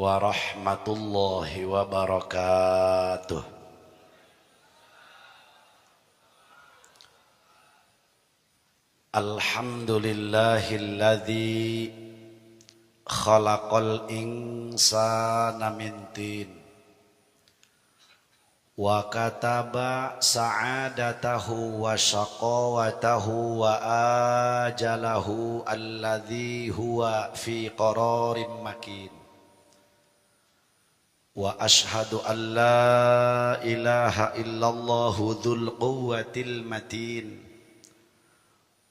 warahmatullahi wabarakatuh. Alhamdulillahilladzi khalaqal insana min tin wa kataba sa'adatahu wa shaqawatahu wa ajalahu alladzi huwa fi qararin makin. Wa ashhadu an la ilaha illallahu dzul quwwatil matin.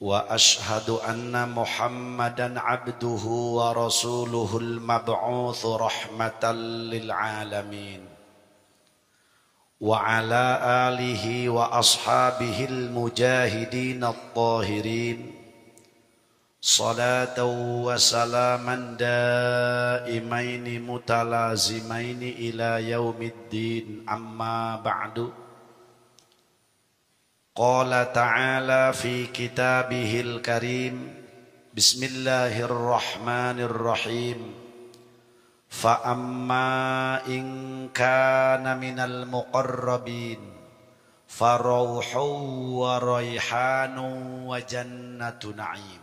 Wa ashhadu anna Muhammadan abduhu wa rasuluhul mab'utsu rahmatan lil alamin. Wa ala alihi wa ashabihil mujahidin at-tahirin. Salatan wa salaman daimaini mutalazimaini ila yaumiddin, amma ba'du. Qala ta'ala fi kitabihil karim, bismillahirrahmanirrahim. Fa amma in kana minal muqarrabin farawhu wa rayhanu wa jannatu na'im.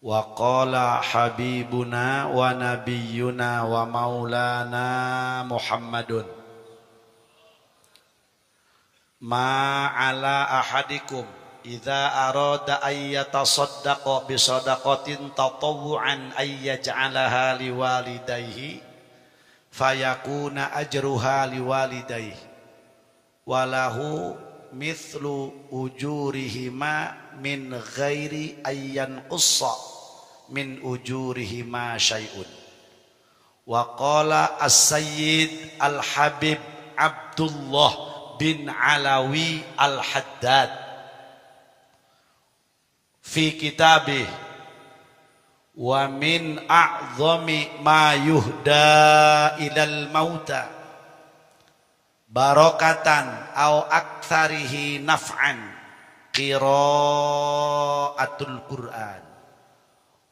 Wa qala habibuna wa nabiyyuna wa maulana Muhammadun, ma ala ahadikum idza arada ay yatasaddaqa bi sadaqatin tatawwu'an ay yaj'alaha liwalidayhi fayakuna ajruha liwalidayhi walahu mithlu ujurihima min ghairi ayyan qussa min ujurihima syai'un. Wa qala as-sayyid al-habib Abdullah bin Alawi al-Haddad fi kitabih, wa min a'zami ma yuhda ilal mauta barakatan au aktsarihi naf'an qiraatul Qur'an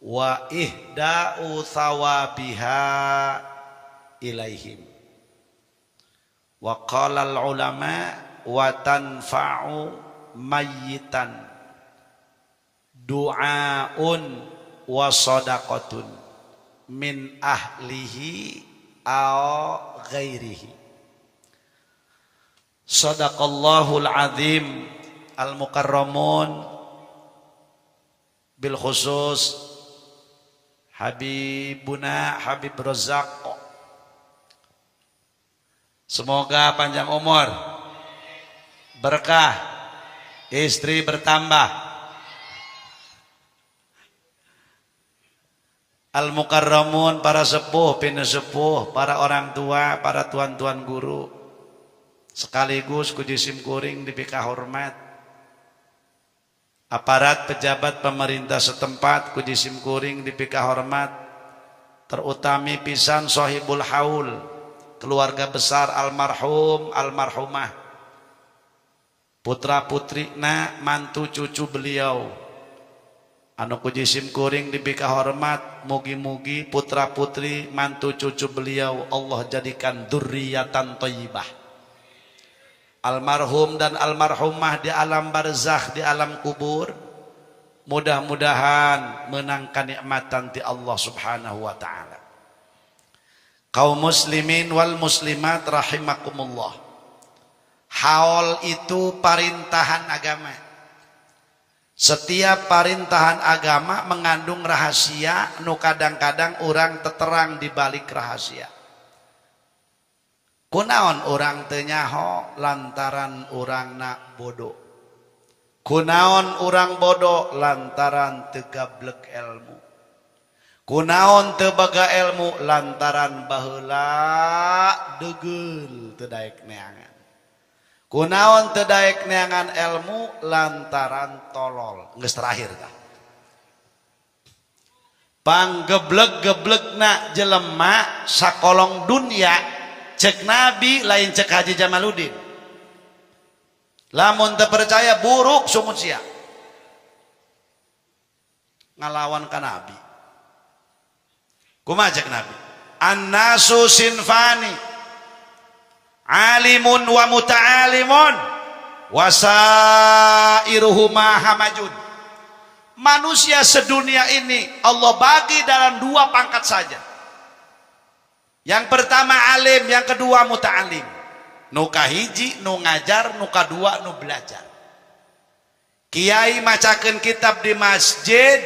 wa ihda'u thawabiha ilaihim. Wa qala al-ulama wa tanfa'u mayyitan du'aun wa sadaqatun min ahlihi aw ghairihi. Sadaqallahul azim. Al-mukarramun bil khusus Habibuna Habib Razzaq, semoga panjang umur, berkah, istri bertambah. Al-mukarramun, para sepuh, pinesepuh, para orang tua, para tuan-tuan guru, sekaligus kujisim kuring dipika hormat. Aparat pejabat pemerintah setempat kujisim kuring dipika hormat. Terutami pisan sahibul haul, keluarga besar almarhum almarhumah, putra putrina, mantu cucu beliau anu kujisim kuring dibika hormat. Mugi-mugi putra putri mantu cucu beliau Allah jadikan dzurriatan thayyibah. Almarhum dan almarhumah di alam barzakh, di alam kubur, mudah-mudahan menangkan nikmatan ti Allah subhanahu wa ta'ala. Kaum muslimin wal muslimat rahimakumullah. Haul itu perintahan agama. Setiap perintahan agama mengandung rahasia, nu kadang-kadang orang teterang di balik rahasia. Kunaon orang teu nyaho lantaran orang nak bodoh. Kunaon orang bodoh lantaran teu gablek ilmu. Kunaon teu baga ilmu lantaran baheula degeul teu daek neangan. Kunaon teu daek neangan ilmu lantaran tolol. Geus terakhir tah. Panggeblek-geblegna jelema sakolong dunia, cek Nabi lain cek Haji Jamaluddin. Lamun teu percaya buruk sumut sia. Ngalawan ka Nabi. Kumaha cek Nabi? An-nasu sinfani, alimun wa muta'alimun, wasairuhuma hamajun. Manusia sedunia ini Allah bagi dalam dua pangkat saja. Yang pertama alim, yang kedua muta'alim. Nu kahiji nu ngajar, nu kadua nu belajar. Kiai macakeun kitab di masjid,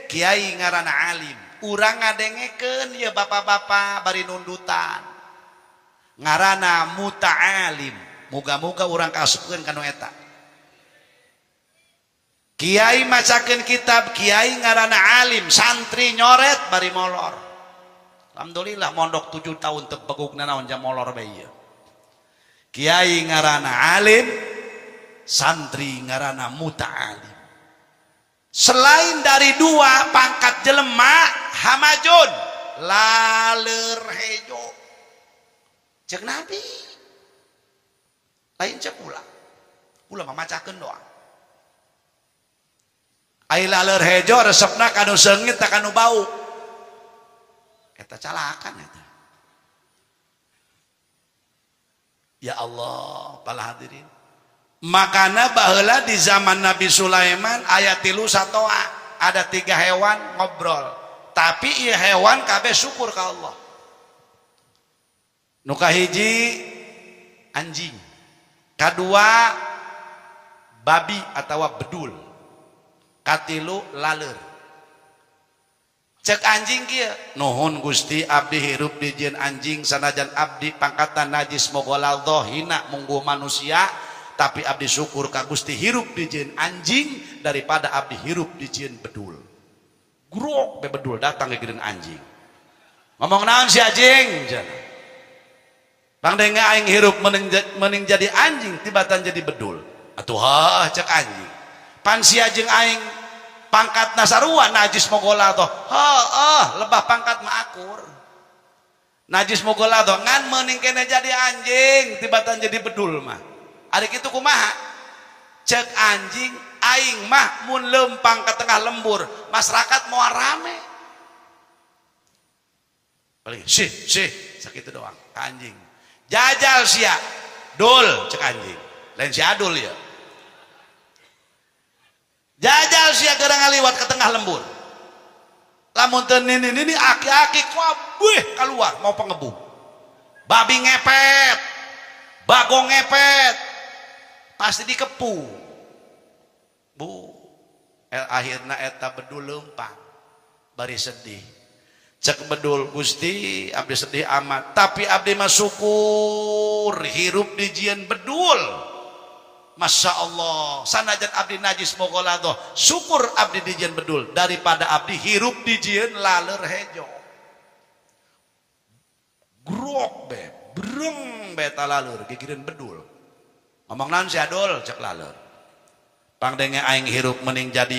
kiai ngaranna alim. Urang ngadengekeun ya bapak-bapak bari nundutan. Ngaranna muta'alim. Muga-muga urang kaasupkeun kana eta. Kiai macakeun kitab, kiai ngaranna alim, santri nyoret bari molor. Alhamdulillah mondok 7 tahun teu pegugna naon jam molor bae ieu. Kiai ngaranna alim, santri ngaranna muta'alim. Selain dari dua pangkat jelema hamajun, laleur hejo. Cek Nabi. Lain cek ulah. Ulah mah macakeun doang. Ai laleur hejo resepna kanu seungit tak kanu bau. Eta calakan eta. Ya Allah, para hadirin. Makana baheula di zaman Nabi Sulaiman aya 3 satoa, ada 3 hewan ngobrol. Tapi ieu hewan kabeh syukur ka Allah. Nu kahiji anjing. Kadua babi atawa bedul. Katilu laleur. Cek anjing kieu, nuhun Gusti abdi hirup di jieun anjing sanajan abdi pangkatan najis moga laldoh hina mungguh manusia, tapi abdi syukur ka Gusti hirup di jieun anjing daripada abdi hirup di jieun bedul. Grok be bedul datang ke gideun anjing. Ngomong naon si anjing? Cenah. Pangdenge aing hirup meuning jadi anjing tibatan jadi bedul. Atuh heuh cek anjing. Pan si anjing aing pangkat nasarua najis mogola toh lebah pangkat mah akur najis mogola toh ngan meuning kene jadi anjing tibatan jadi bedul mah ari kitu kumaha cek anjing aing mah mun lempang ke tengah lembur masyarakat moal rame paling sih sakitu doang anjing jajal sia dul cek anjing lain si adul ya jajal sia gerang ngaliwat ke tengah lembur. Lamun teu nini aki-aki kabeh keluar mau pengebung. Babi ngepet, bagong ngepet, pasti dikepu. Bu, akhirna eta bedul leumpang. Bari sedih. Cek bedul Gusti, abdi sedih amat. Tapi abdi mah syukur hirup di jieun bedul. Masya Allah, sanajan abdi najis mogoladoh, syukur abdi dijieun bedul daripada abdi hirup dijieun laleur hejo. Grok be, breng beta laleur gigireun bedul. Ngomong naon si adul cek laleur. Pangdenge aing hirup mending jadi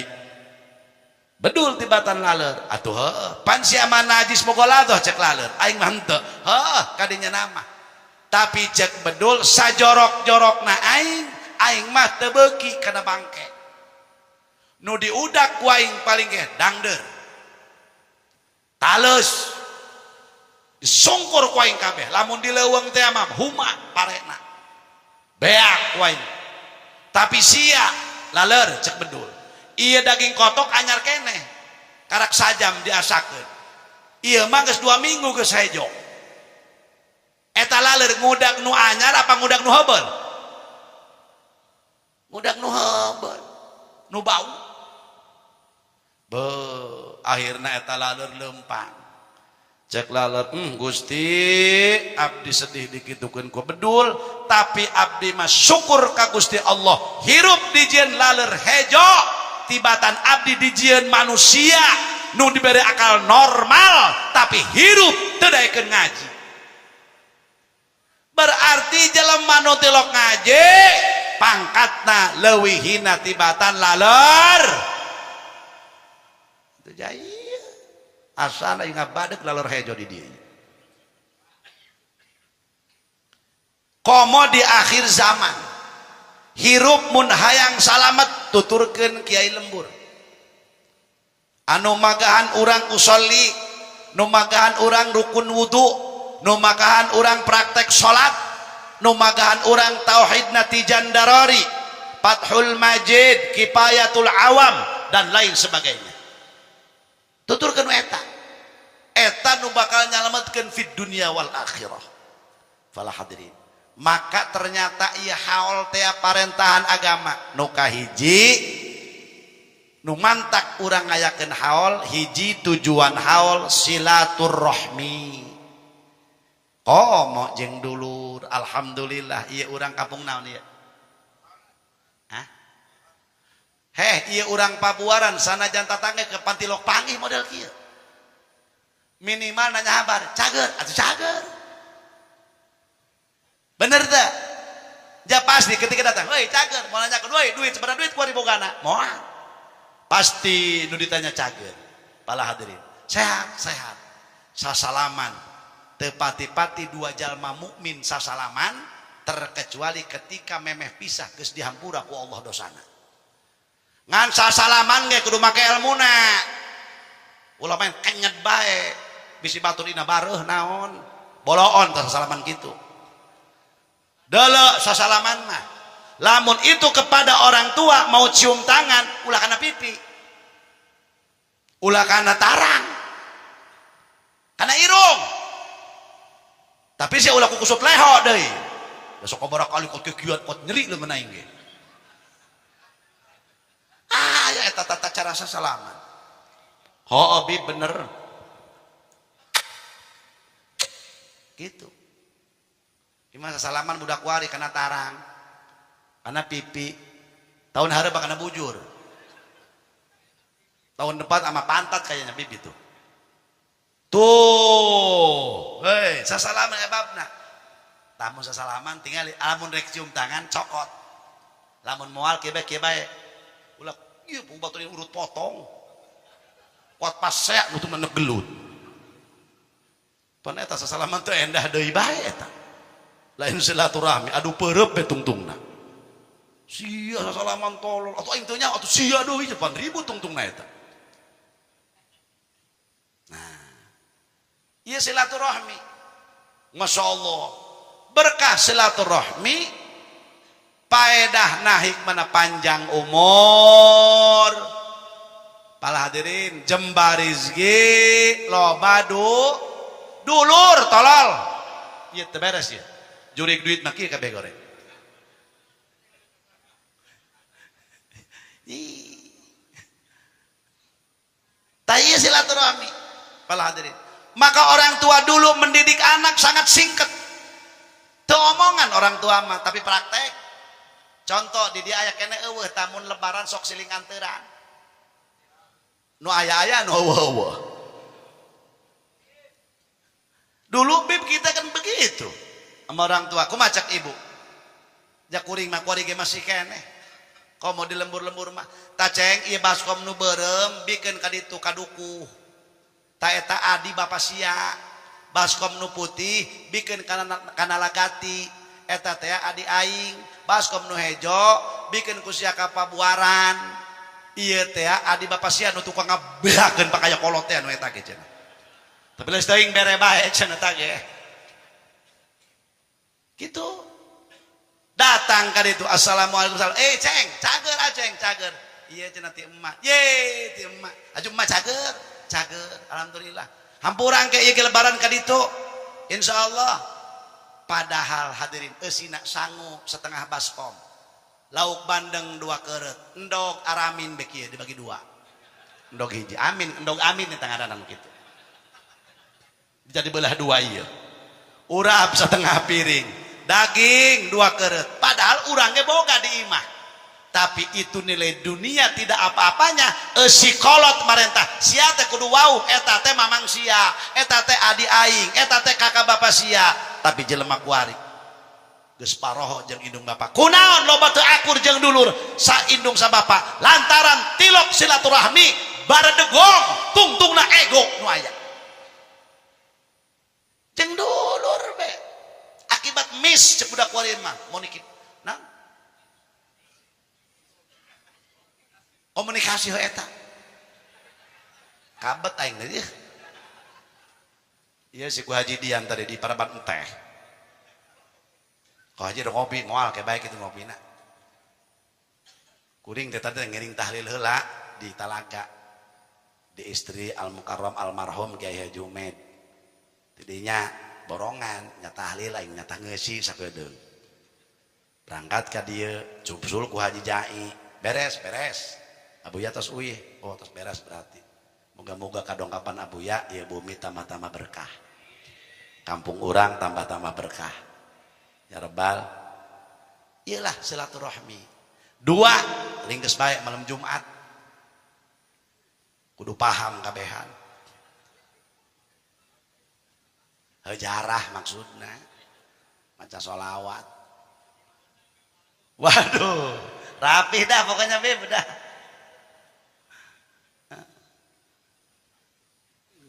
bedul tibatan laleur. Atuh heuh, pan sia mah najis mogoladoh cek laleur. Aing mah henteu. Heuh, kadinya nama. Tapi cek bedul sajorok-jorokna aing mah teu beuki kana bangke. Nu diudak ku aing paling ge dangdeur. Taleus. Disongkor ku aing kabeh. Lamun dileuweung teh mah huma parena. Beak ku aing. Tapi sia laleur cek bedul. Ieu daging kotok anyar keneh. Karak sajam diasakeun. Ieu mah geus 2 minggu geus hejo. Eta laleur ngudag nu anyar apa ngudag nu heubeul? Ngudag nu heubeul, nu bau. Akhirna eta laleur leumpang. Cek laleur, Gusti, abdi sedih dikitukeun ku bedul, tapi abdi mah syukur ka Gusti Allah. Hirup dijieun laleur hejo, tibatan abdi dijieun manusia nu diberi akal normal, tapi hirup teu daekeun ngaji. Berarti jelema nu tilok ngaji pangkatna leuwih hina tibatan laleur. Teu jaya. Asana ingat badek laleur hejo di dieu. Komo di akhir zaman. Hirup mun hayang salamet tuturkeun Kiai Lembur. Anu magahan urang usolli nu magahan urang rukun wudu, nu magahan urang praktek salat, nu magahan urang tauhid natijan darari, Fathul Majid, Kifayatul Awam dan lain sebagainya. Tuturkeun eta nu bakal nyalametkeun fid dunya wal akhirah. Fala hadirin, maka ternyata ieu haul teh parentahan agama nu kahiji nu mantak urang ngayakeun haul, hiji tujuan haul silaturahmi. Komo jeung dulur, alhamdulillah ieu urang kampung naon ieu? Hah? Heh, ieu urang Pabuaran sanajan tatangge ke Pantilok Panggih model kieu. Minimal nanya kabar, cager atuh cager. Bener teh? Ja pasti ketika datang, "Hei cager, mau nanyakeun, woi duit sabaraha duit kuari bogana?" Moal. Pasti nu ditanya cager. Pala hadirin, sehat. Sasalaman. Teu pati-pati dua jalma mukmin sasalaman terkecuali ketika memeh pisah geus dihampura ku Allah dosana. Ngan sasalaman ge kudu make elmuna. Ulah main kenyet bae. Bisi batur dina bareuh naon? Boloon tah sasalaman kitu. Deuleu sasalaman mah. Lamun itu kepada orang tua mau cium tangan, ulah kana pipi. Ulah kana tarang. Kana irung. Tapi sia ulah kukusut leho deui. Besok sabaraha kali kot kieuan kot nyeri leungeun aing ge. Ya eta tata cara sasalaman. Hooh bi bener. Gitu. Gimana sasalaman budak wari kana tarang, kana pipi. Tahun hareup kana bujur. Tahun depan sama pantat kayaknya bibi tuh. Tuh, hei, sasalaman ya babna. Tamu sasalaman tinggal lamun rek cium tangan cokot. Lamun moal kieu bae. Ulah ieu baturin urut potong. Kuat pasek nutu gelut. Pan eta sasalaman teh endah deui bae eta. Lain silaturahmi adu peureup be tungtungna. Sia sasalaman tolol atuh aing teu nya atuh sia deui pan ribut tungtungna eta. Iya silaturahmi, masya Allah, berkah silaturahmi, paedah hikmana panjang umur. Pala hadirin, jembar rizki, loba dulur tolol. Iya teberes ya, jurig duit maki kabeh goreng. Taya silaturahmi, pala hadirin. Maka orang tua dulu mendidik anak sangat singkat. Teu omongan orang tua mah, tapi praktek. Contoh di dia aya kene eueuh tamun lebaran sok siling anteuran. Nu aya-aya nu eueuh-eueuh. Dulu bib kita kan begitu. Sama orang tua, kumaha cak ibu? Jak kuring mah kuari ge masih keneh. Komo di lembur-lembur mah, taceng ieu baskom nu beureum bikeun ka ditu kadukuh. Eta adi bapak sia baskom nu putih bikin kana lagati eta teh adi aing baskom nu hejo bikin ku sia ka Pabuaran ieu teh adi bapak sia nu tukang ngabehakeun pakaya kolot teh anu eta ge cenah tapi leus teuing bere bae cenah eta ge kitu datang ka ditu assalamualaikum ceng cager ieu cenah ti emak ti emak aju emak cager, alhamdulillah. Hampurang ke ieu lebaran ka ditu. Insyaallah. Padahal hadirin eusina sangu setengah baskom. Lauk bandeng 2 keureut. Endog aramin beki kieu dibagi 2. Endog hiji, endog amin di tangaran kitu. Jadi belah 2 ieu. Urap setengah piring. Daging 2 keureut. Padahal urang ge boga di imah. Tapi itu nilai dunia tidak apa-apanya. Sikolot marentah sia teh kudu wau eta teh mamang sia eta teh adi aing eta teh kakak bapak sia tapi jelema kuari geus paroho jeung indung bapak kunaon loba teu akur jeung dulur sa indung sa bapak lantaran tilok silaturahmi baredegong tungtungna ego nu aya jeung dulur be akibat miss cek budak kuari mah mun nah komunikasi eta kabet aing teh Iya si ku Haji Dian tadi di Parabat teh. Kau Haji udah ngopi, moal kayak baik itu ngopi nak. Kuring teh tadi ngiring tahlil heula di Talaga. Di istri Al Mukarram almarhum Kiai Haji Umed. Tidinya borongan, nyata tahlil lain nyata ngeusi sakedeung. Berangkat ka dieu, cupsul ku Haji Jai. Beres. Abuya tos uyih. Oh, tos beres berarti. Moga-moga kadongkapan abuya ieu bumi tambah-tambah berkah. Kampung orang tambah-tambah berkah. Ya Rabbal. Iyalah silaturahmi. 2, ringkes baik malam Jumat. Kudu paham kabehan. Hejarah maksudna. Maca sholawat. Waduh, rapi dah pokoknya Beb dah.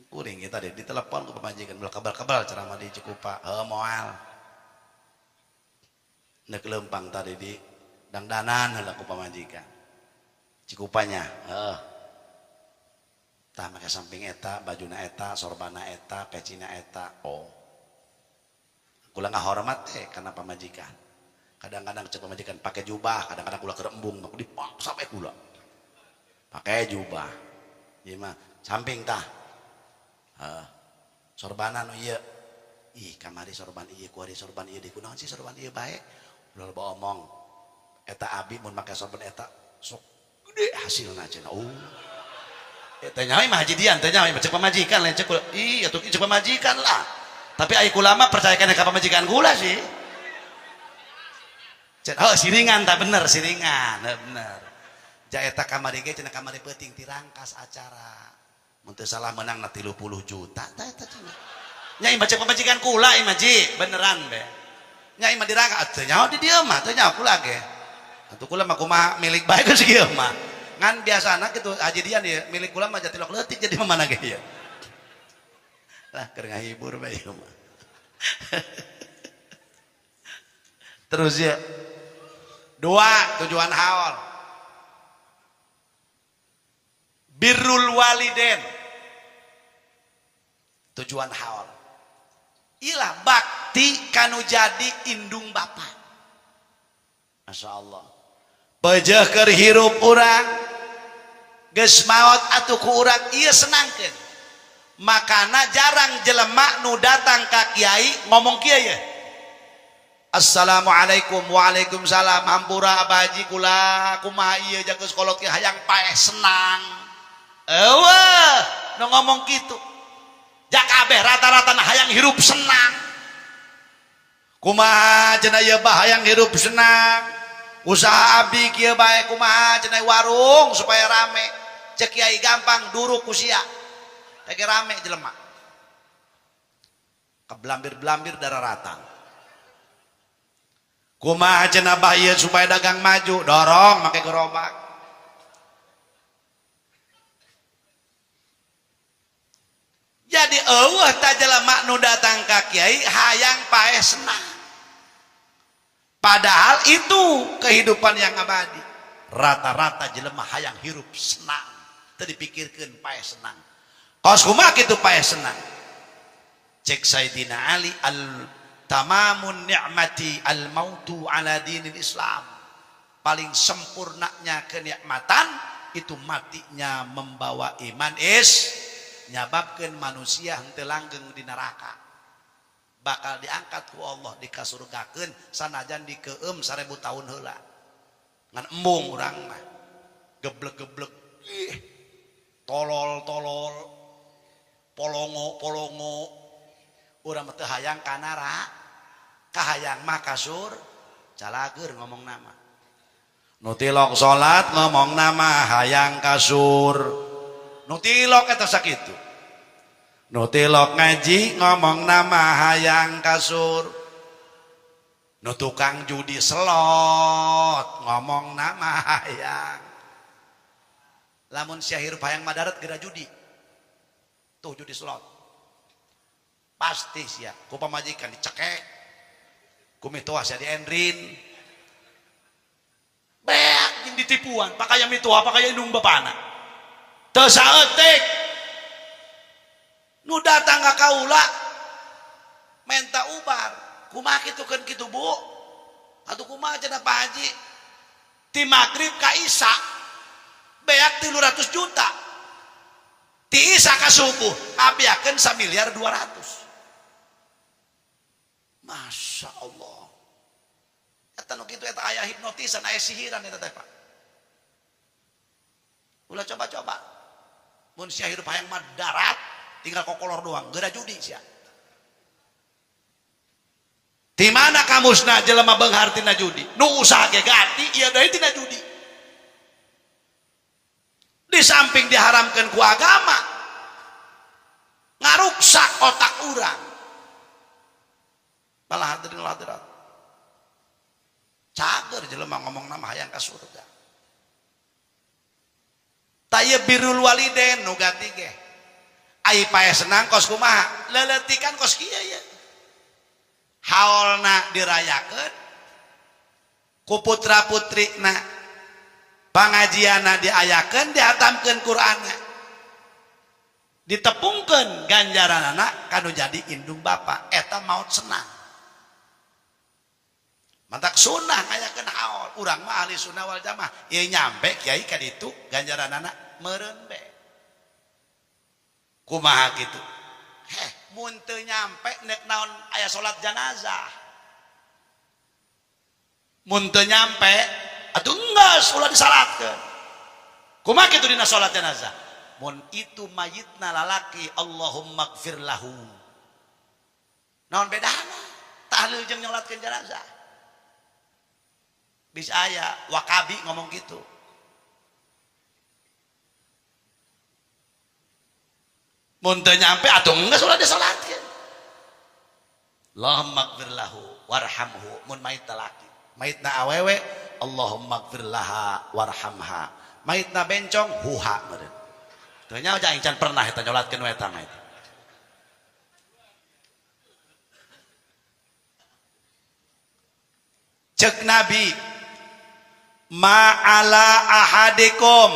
Kuring kita deh ditelepon ke pemajikan bel kabal ceramah di Cikupa. Moal. Nek lempang tadi di dangdanan heula ku pamajikan. Cikupanya, tah make samping eta, bajuna eta, sorbana eta, pecina eta. Oh. Kula ngahormat teh kana pamajikan. Kadang-kadang cek pamajikan pakai jubah, kadang-kadang kula kerembung, aku dipaksa sampai kula. Pakai jubah. Ieu mah samping tah. Sorbanan iya. Ih kamari sorban iya, kuari sorban iya, dikunaon sih sorban iya bae. Ulah loba omong. Eta abi mun make sorban eta sok gede hasilna cenah. Oh. Eta nyawa mah Haji Dian, teh nyawa cek pamajikan lain cek. Ih atuh cek pamajikan lah. Tapi ai kula mah percayakeun ka pamajikan kula sih. Oh siringan tak bener siringan, bener. Ja eta kamari ge cenah kamari peuting tirangkas acara. Mun teu salah menang na 30 juta tah eta cenah. Nya imah cek pamajikan kula imah ji, beneran be. Nya imah dirangka teu nyaho di dieu mah, teu nyaho kula ge. Atuh kula mah kumaha milik bae geus kieu mah. Ngan biasana kitu Haji Dian ieu milik kula mah jatilok leutik jadi mana ge ieu. Lah keur ngahibur bae ieu mah. Terus ya. 2, tujuan haul. Birrul waliden. Tujuan haul. Ilah bakti kanu jadi indung bapa. Masya Allah. Pejeh keur hirup urang. Geus maot atuh ku urang ieu senangkeun. Makana jarang jelema nu datang ka kiai ngomong kieu ye. Assalamualaikum. Waalaikumsalam. Hampura abaji kula kumaha ieu jageus kolot ki hayang paeh senang. Eueuh nu ngomong kitu. Jak kabeh rata-rata hayang hirup senang. Kumaha cenah ieu bah hayang hirup senang. Usaha abdi kieu bae kumaha cenah warung supaya rame. Cek kiai gampang duruk ku sia. Teh rame jelema. Keblambir-blambir dararatan. Kumaha cenah bah ieu supaya dagang maju, dorong make gerobak. Jadi eueuh ta jelema nu datang ka kiai hayang paeh senang. Padahal itu kehidupan yang abadi. Rata-rata jelema hayang hirup senang, teu dipikirkeun paeh senang. Kos kumaha kitu paeh senang? Cek Sayyidina Ali tamamun ni'mati al-mautu ala dinil Islam. Paling sempurnanya kenikmatan itu matinya membawa iman nyababkeun manusia henteu langgeng di neraka. Bakal diangkat ku Allah dikasurgakeun sanajan dikeueum 1000 tahun heula. Ngan embung urang mah. Geblek-geblek. Tolol-tolol. Polongo-polongo. Urang teu hayang ka neraka. Kahayang mah kasur calageur ngomong nama. Nu tilok salat ngomong nama hayang kasur. Nu tilok eta sakitu. Nu tilok ngaji ngomong nama hayang kasur. Nu tukang judi selot ngomong nama hayang. Lamun sia hirup hayang madarat geura judi. Tuh judi slot. Pasti sia ku pamajikan dicekek. Ku mitoah sia diendrin. Beak jeung ditipuan, pakaya mitoah pakaya indung bapana. Teu saeutik. Nu datang ka kaula kumaha kitu kan kitu Bu atuh kumaha cenah Pak Haji ti magrib ka isya beak 300 juta ti isya ka subuh abiakeun 1.200.000.000 Masya Allah eta nu kitu eta aya hipnotisan aya sihiran eta teh Pak ulah coba-coba mun sia hirup hayang mah darat tinggal kokolor doang geura judi sia di mana kamusna jelema beunghar tina judi nu usaha ge gati ieu deui tina judi di samping diharamkeun ku agama ngaruksak otak urang malah hadirin hadirat cager jelema ngomong nama hayang ka surga taya birrul walidain nu gati ge ai pae senang kos kumaha leuletikan kos kieu ya haolna dirayakeun ku putra putrina pangajianna diayakeun dihatamkeun Qur'anna ditepungkeun ganjaranana kanu jadi indung bapa eta maot senang mantak sunnah ngayakeun haol urang mah ahli sunnah wal jamaah ieu nyampe kiai ka ditu ganjaranana meureun be kumaha kitu mun teu nyampe nek naon aya salat janazah mun teu nyampe atuh geus ulah disalatkeun kumaha kitu dina salat janazah mun itu mayitna lalaki Allahumma gfir lahu naon bedana tahlil jeung nyolatkeun janazah bisa aya wakabi ngomong gitu mun teu nyampe atuh geus ulah disalatkeun Allahumma gfir lahu warhamhu mun mayitna laki mayitna awewe Allahumma gfir laha warhamha mayitna bencong huha meureun teu nya aing can pernah eta nyolatkeun eta mah eta cek Nabi ma'ala ahadikum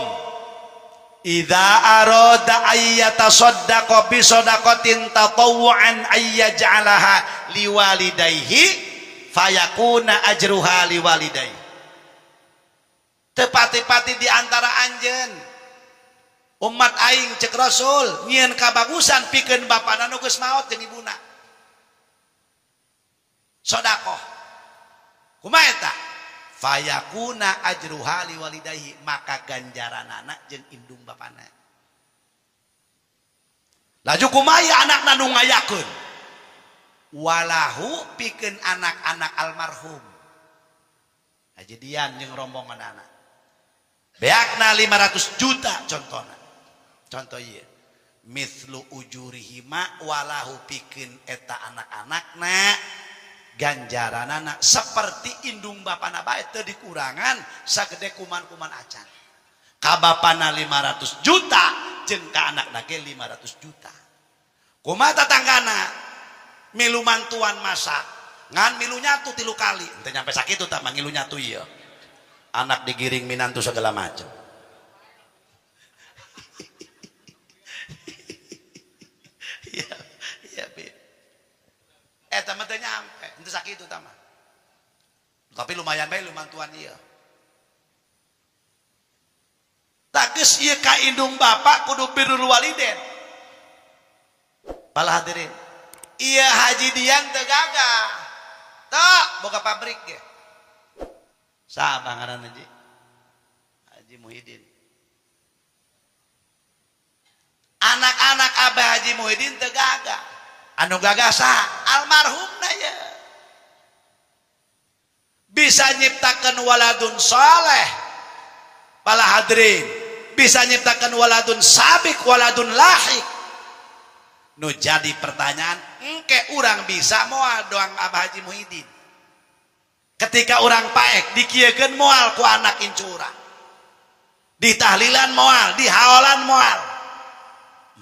idza arada ayyatasaddaqa bi shadaqatin tatawwu'an ayyaj'alaha liwalidayhi fayakuna ajruha liwalidayhi tepati-pati di antara anjeun umat aing cek Rasul nyieun kabagusan pikeun bapana nu geus maot jeung ibuna sedekah kumaha eta fayakuna ajruha liwalidayhi maka ganjaranana jeung indung bapana laju kumaha anakna nu ngayakeun walahu pikeun anak-anak almarhum ajedian jeung rombonganana beakna 500 juta contoh ieu mithlu ujurihima walahu pikeun eta anak-anakna ganjaranana seperti indung bapana bae teu dikurangan sagede kuman-kuman acan ka bapana 500 juta jeung ka anakna ge 500 juta kumaha tatanggana milu mantuan masak ngan milu nyatu 3 kali teu nyampe sakitu tah mah ngilu nyatu ieu anak digiring minantu segala macam ya eta mah teu nyampe henteu sakitu tah mah tapi lumayan bae lumantuan ieu tah geus ieu ka indung bapa kudu birrul walidain pala hadirin ieu haji dian teu gagah teu boga pabrik ge saha ngaranna Haji Haji Muhyiddin anak-anak Abah Haji Muhyiddin teu gagah anu gagah saha almarhumna ya bisa nyiptakeun waladun saleh pala hadirin bisa nyiptakeun waladun sabiq waladun lahik nu jadi pertanyaan engke urang bisa moal doang Abah Haji Muhyiddin ketika orang paek dikiekeun moal ku anak incurang di tahlilan moal di haolan moal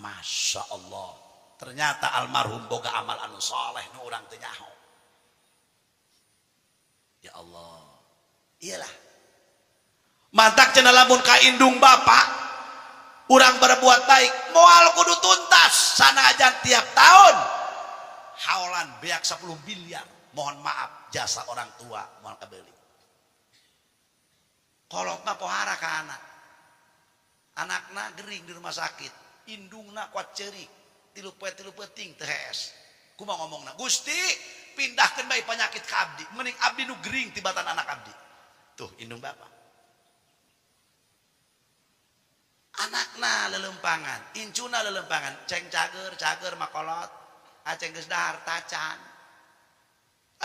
Masya Allah ternyata almarhum boga amal anu saleh nu urang teu nyaho ya Allah iyalah mantak cenah lamun ka indung bapa urang berbuat baik moal kudu tuntas sanajan tiap tahun haolan beak 10 miliar mohon maaf jasa orang tua moal kabeli. Kolot mah pohara ka anak. Anakna gering di rumah sakit, indungna kuat ceurik, tilu peuting teu hees. Kumaha ngomongna? Gusti, pindahkeun bae penyakit ka abdi, mending abdi nu gering tibatan anak abdi. Tuh indung bapak. Anakna lelempangan, incuna lelempangan, ceng cager makolot, aceng geus dahar tacan.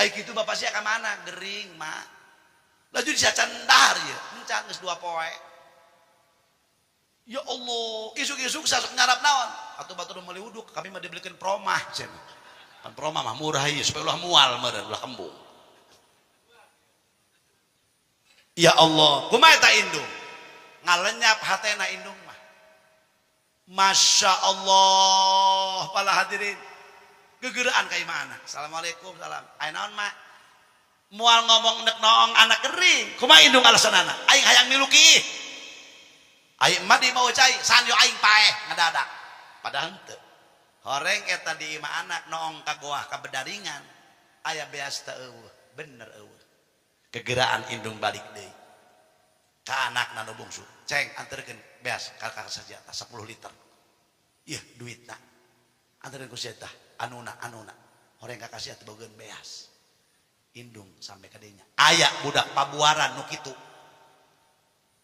Ai kitu bapak sia ka mana? Gering, mak. Laju disacan dahar ya, encan geus 2 poe. Ya Allah, isuk-isuk sasuk ngarap naon? Atuh batur meuli wuduk, kami mah dibelikeun promah cenah. Pan promah mah murah ieu supaya ulah mual meureun ulah kembung. Ya Allah, kumaha eta indung? Ngalenyap hatena indung mah. Masya Allah, para hadirin. Gegeuraan ka imah anak. Assalamualaikum, salam. Aya naon mak? Moal ngomong nek noong anak gering. Kumaha indung alasanana? Aing hayang miluki. Aing mah di mau cai, san yo aing paeh ngadadak. Padahal henteu. Horeng eta di imah anak noong ka goah ka bedaringan. Aya beas teu eueuh, bener eueuh. Kegeraan indung balik deui. Ka anakna nu bungsu. Ceng anterkeun beas ka sajata 10 liter. Ieu duitna. Anterkeun ku sia tah anuna. Horeng ka kasih teh bogeun beas. Indung sampai ka dinya. Aya budak pabuaran nu kitu.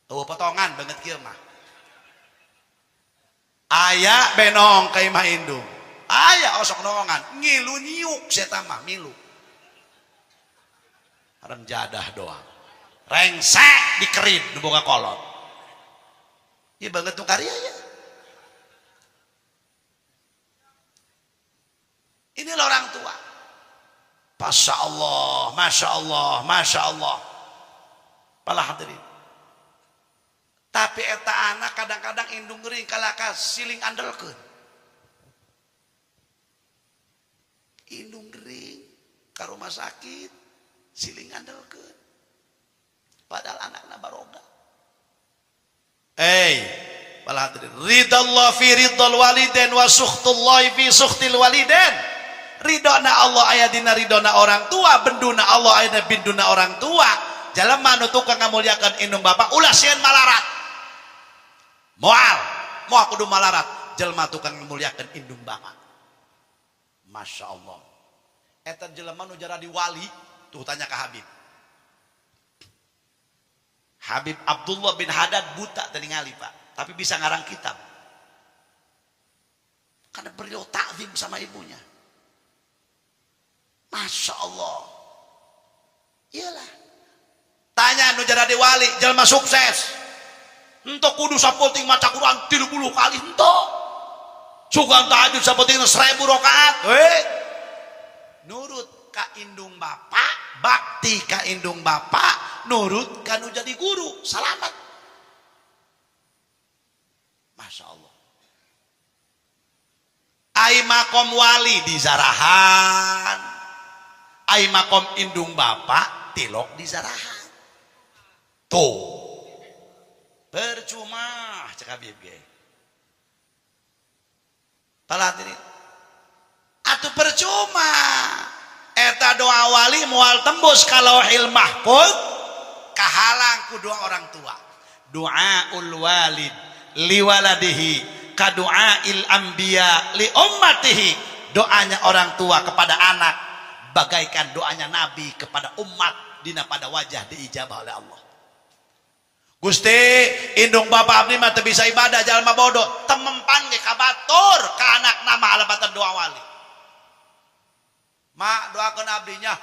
Eueuh potongan banget kieu mah. Aya benong ka imah indung. Aya osok nongan, ngilu nyiuk sia mah milu. Harem jadah doang. Rengsek dikerit nu boga kolot. Ieu banget nu karya ya. Inilah orang tua. Masya Allah, Masya Allah, Masya Allah. Pala hadirin. Tapi eta anak kadang-kadang indung gering kalaka siling andelkeun. Indung gering ka rumah sakit siling andelkeun. Padahal anakna baroga. Pala hadirin. Ridallah fi ridal walidain wa sukhtullah fi sukhtil walidain. Ridona Allah aya dina ridona orang tua, benduna Allah aya dina benduna orang tua. Jalema nu tukang ngamulyakeun indung bapak ulah sieun malarat. Moal kudu malarat jelema tukang ngamulyakeun indung bapak. Masya Allah. Eta jelema nu jadi wali tuh tanya ke Habib Abdullah bin Haddad buta tadi ngali pak, tapi bisa ngarang kitab karena beliau takzim sama ibunya. Masya Allah. Iyalah. Tanya nu jadi wali jelema sukses. Ento kudu sapoting maca Quran 30 kali ento. Sugan tahajud sapoting 1000 rakaat. Nurut ka indung bapak, bakti ka indung bapak, nurut ka nu jadi guru, salamat. Masya Allah. Ai makom wali di zarahan. Ai makom indung bapak tilok di zarahan. Tuh. Percuma cek Habib ge. Pala hadirin. Atuh percuma. Eta doa wali moal tembus ka Lauhil Mahfuz kahalang ku doa orang tua. Duaul walid liwaladihi ka duail anbiya li ummatihi. Doanya orang tua kepada anak bagaikan doanya nabi kepada umat dina pada wajah diijabah oleh Allah. Gusti, indung bapak abdi mah teu bisa ibadah jalma bodoh, temempan ge kabatur ka anak nama alabatan doa wali. Mak doakeun abdinya,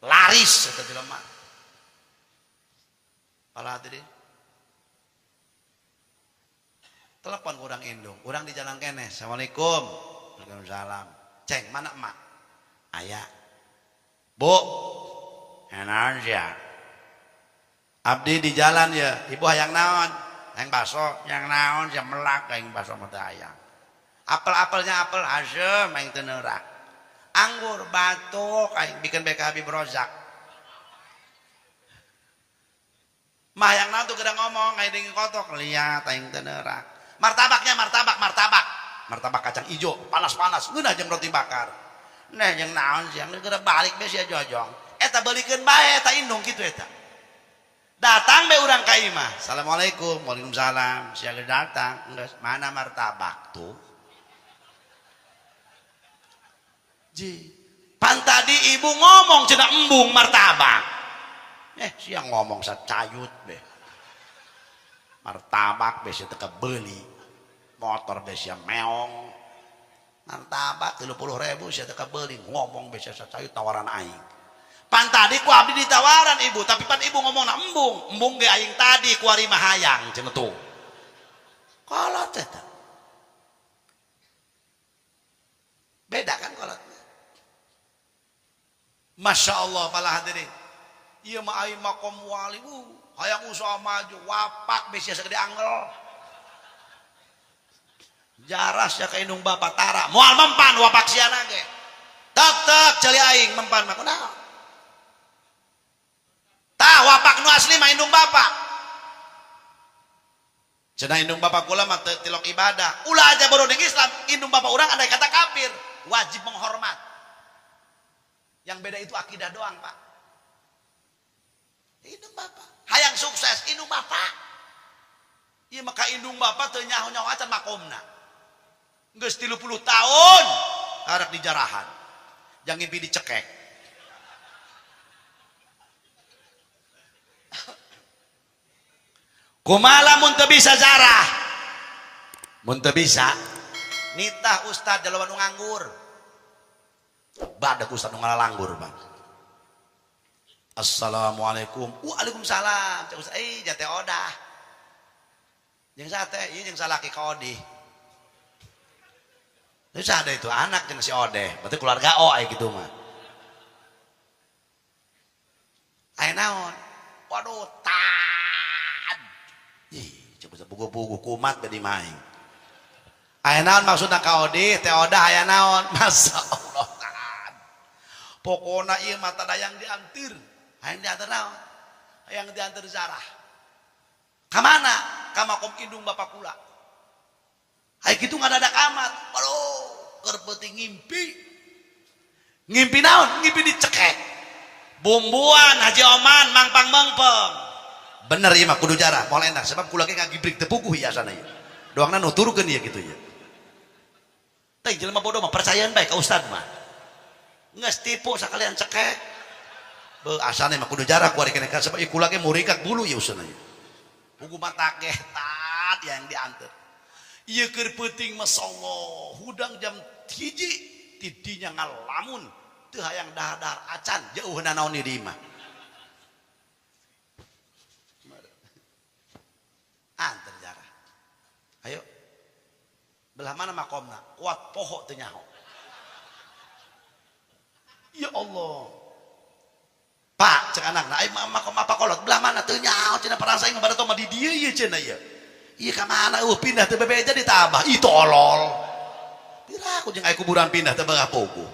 laris eta jelema. Pala hadirin. Telepon urang indung, urang di jalan kene. Assalamualaikum. Waalaikumsalam. Ceng, mana emak? Aya. Bu, enaon sia? Abdi di jalan ya, ibu hayang naon? Hayang baso, yang naon sia melak hayang baso mah teu hayang. Apel-apelnya apel asem hayang teu neurak. Anggur batuk hayang bikin BK Habib Rozak. Mah hayang naon tuh geda ngomong hayang dingin kotok lihat hayang teu neurak. Martabaknya martabak. martabak kacang ijo panas-panas ngeunah jeung roti bakar. Nah jeung naon sia geura balik be sia jojong. Eta beulikeun bae eta indung kitu eta. Datang be urang ka imah. Assalamualaikum. Waalaikumsalam. Sia datang. Geus mana martabak tuh? Ji. Pan tadi ibu ngomong cenah embung martabak. Sia ngomong sacayut be. Martabak be sia teu kebeuli. Motor be sia meong. Martabak 30.000 sia teu kebeuli. Ngomong be sia sacayut tawaran aing. Pan tadi ku abdi ditawaran ibu, tapi pan ibu ngomong na embung ge aing tadi ku ari mah hayang cenah tuh. Kolot eta. Beda kan kolotnya. Masya Allah para hadirin. Ieu mah aing makom wali, hayang usaha maju, wapak besia sagede anggel. Jaras ya ka indung bapa tara, moal mempan wapak siana ge. Tek celi aing mempan mah kunaon? Tah wapak nu asli mah indung bapak. Cenah indung bapak kula mah teu tilok ibadah. Ulah aja baru ning Islam, indung bapak urang andai kata kafir, wajib menghormat. Yang beda itu akidah doang, Pak. Indung bapak, hayang sukses indung bapak. Ieu mah ka indung bapak teu nyaho-nyaho acan makomna. Geus 30 tahun arek dijarahan. Jang ngimpi dicekek. Kumala mun teu bisa zarah. Mun teu bisa nitah ustad jaloan nu nganggur. Badak ustad nu ngalalanggur, Bang. Assalamualaikum. Waalaikumsalam. Cek ustad, jate odah. Jeung sate, ieu jeung salaki ka Odi. Terus ada itu anak jeung si Odeh, berarti keluarga O aya kitu mah. Aya naon? Waduh, coba buku-buku kumat jadi main. Aya naon maksudna ka Odi, teh Odah aya naon? Masya Allah tahan. Pokona ieu mah tah dayang diantir. Hayang diantir naon? Hayang diantir zarah. Ka mana? Ka makom indung bapak kula. Hai kitu ngadadak amat. Aduh, keur peuting ngimpi. Ngimpi naon? Ngimpi dicekek. Bumbuan Haji Oman mangpang mengpeng. Bener ieu mah kudu jarah, moal endah sebab kula ge ngagibrik teu puguh hiasana ieu. Doangna nuturkeun ieu kitu ieu. Teh jelema bodoh mah percayaan bae ka ustad mah. Geus tipu sakalian cekek. Beuh asane mah kudu jarah ku ari keneh sebab ieu kula ge murikak bulu ieu usahana ieu. Puguh mata ge tat yang dianteur. Ieu keur peuting mah songo hudang jam 1 tidinya ngalamun teu hayang dahar-dahar acan jeuhna naon di imah. Antar jarah. Ayo. Belah mana makomna? Kuat poho teu nyaho. Ya Allah. Pak cek anakna, ai makom apa kolot belah mana teu nyaho cenah perasa aing barato mah di dieu ieu cenah ieu. Iya ka mana pindah teu bebeja ditambah. Ih tolol. Pira aku jeung aya kuburan pindah teu beunghah pogo.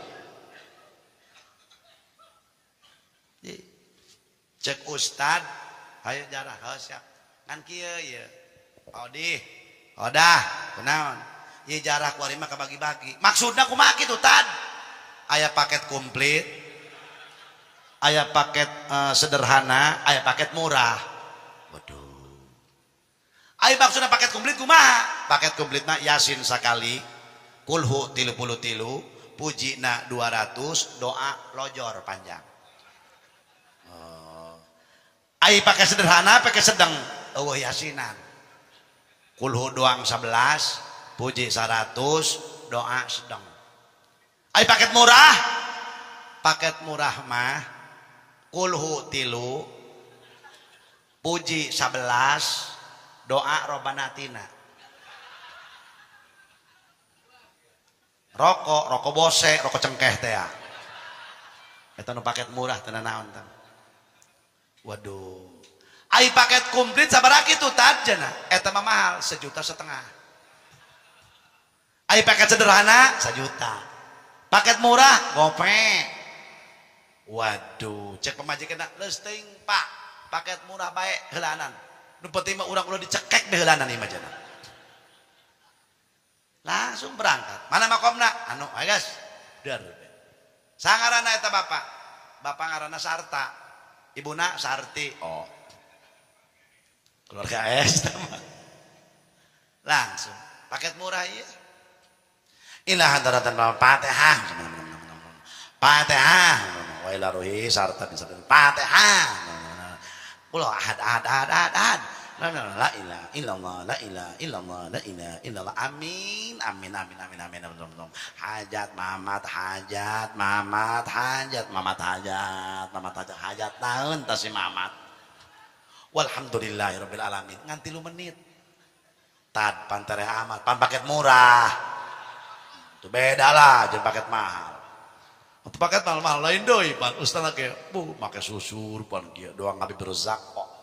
Cek ustad, hayu jarah, siap. Ngan kieu ieu. Odi, odah, kunaon? Ieu jarah ku ari mah kabagi-bagi. Maksudna kumaha kitu tad? Aya paket komplit. Aya paket sederhana, aya paket murah. Waduh. Aya maksudna paket komplit kumaha? Paket komplitna Yasin sakali, kulhu 33, pujina 200, doa lojor panjang. Ai pakai sederhana, pakai sedang, eueuh yasinan. Kulhu doang 11, puji 100, doa sedang. Ai paket murah mah kulhu 3, puji 11, doa robanatina. Rokok bose, rokok cengkeh teh ya. Eta nu paket murah teu naon tah. Waduh. Ai paket komplit sabaraha kitu tad cenah? Eta mah mahal 1,5 juta. Ai paket sederhana 1 juta. Paket murah gope. Waduh, cek pemajikanna leus teuing Pak. Paket murah bae heulanan. Nu penting mah urang ulah dicekek bae heulanan ieu mah cenah. langsung berangkat. Mana makomna? Anu, ayo guys. Der. Sangarana eta bapak. Bapak ngaranna Sarta. Ibuna Sarti. Oh. Keluarga es. Langsung. Paket murah ya. Ilah hantaratan Fatihah. Fatihah. Wa ila ruhi Sarta bin Sarta. Fatihah. Kula ahad. La ilaha illallah, la ilaha illallah, la ilaha illallah. Amin. Hajat mamat hajat naon ta si mamat. Walhamdulillahirabbil alamin. Ngan 3 menit. Tad pantere amat, pan paket murah. Itu beda lah jeung paket mahal. Untuk paket mahal lain deui pan ustana ge make susur pan kieu doang abi berzak kok.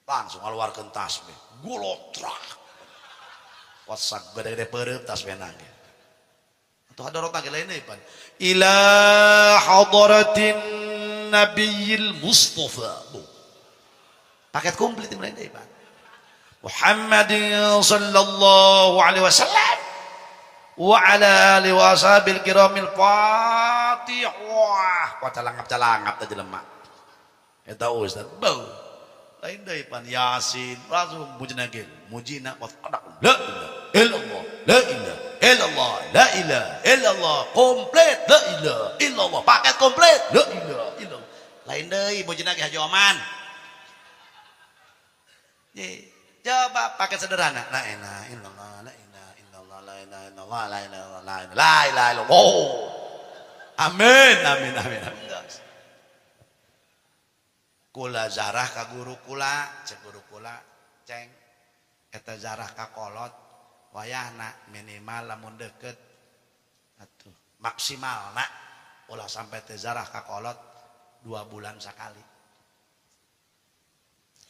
Langsung ngaluarkeun tasbih gulotrak wasak gede-gede peureum tasbih nage atuh hadarot nage lain deui pan ila hadratin nabiyil mustafa paket komplit lain deui pan Muhammadin sallallahu alaihi wasallam wa ala alihi washabil kiramil fatihah calangap teh jelema eta ustaz bau lain deui pan Yasin langsung mujina ge mujina wa qadak la ilaha illallah la ilaha illallah la ilaha illallah komplit la ilaha illallah paket komplit la ilaha illallah lain deui mujina ge Haji Oman ye coba paket sederhana la ilaha illallah la ilaha illallah la ilaha illallah la ilaha illallah la ilaha illallah amin kula zarah ka guru kula cek guru kula ceng eta zarah ka kolot wayahna minimal lamun deukeut atuh maksimal nak ulah sampai teh zarah ka kolot 2 bulan sakali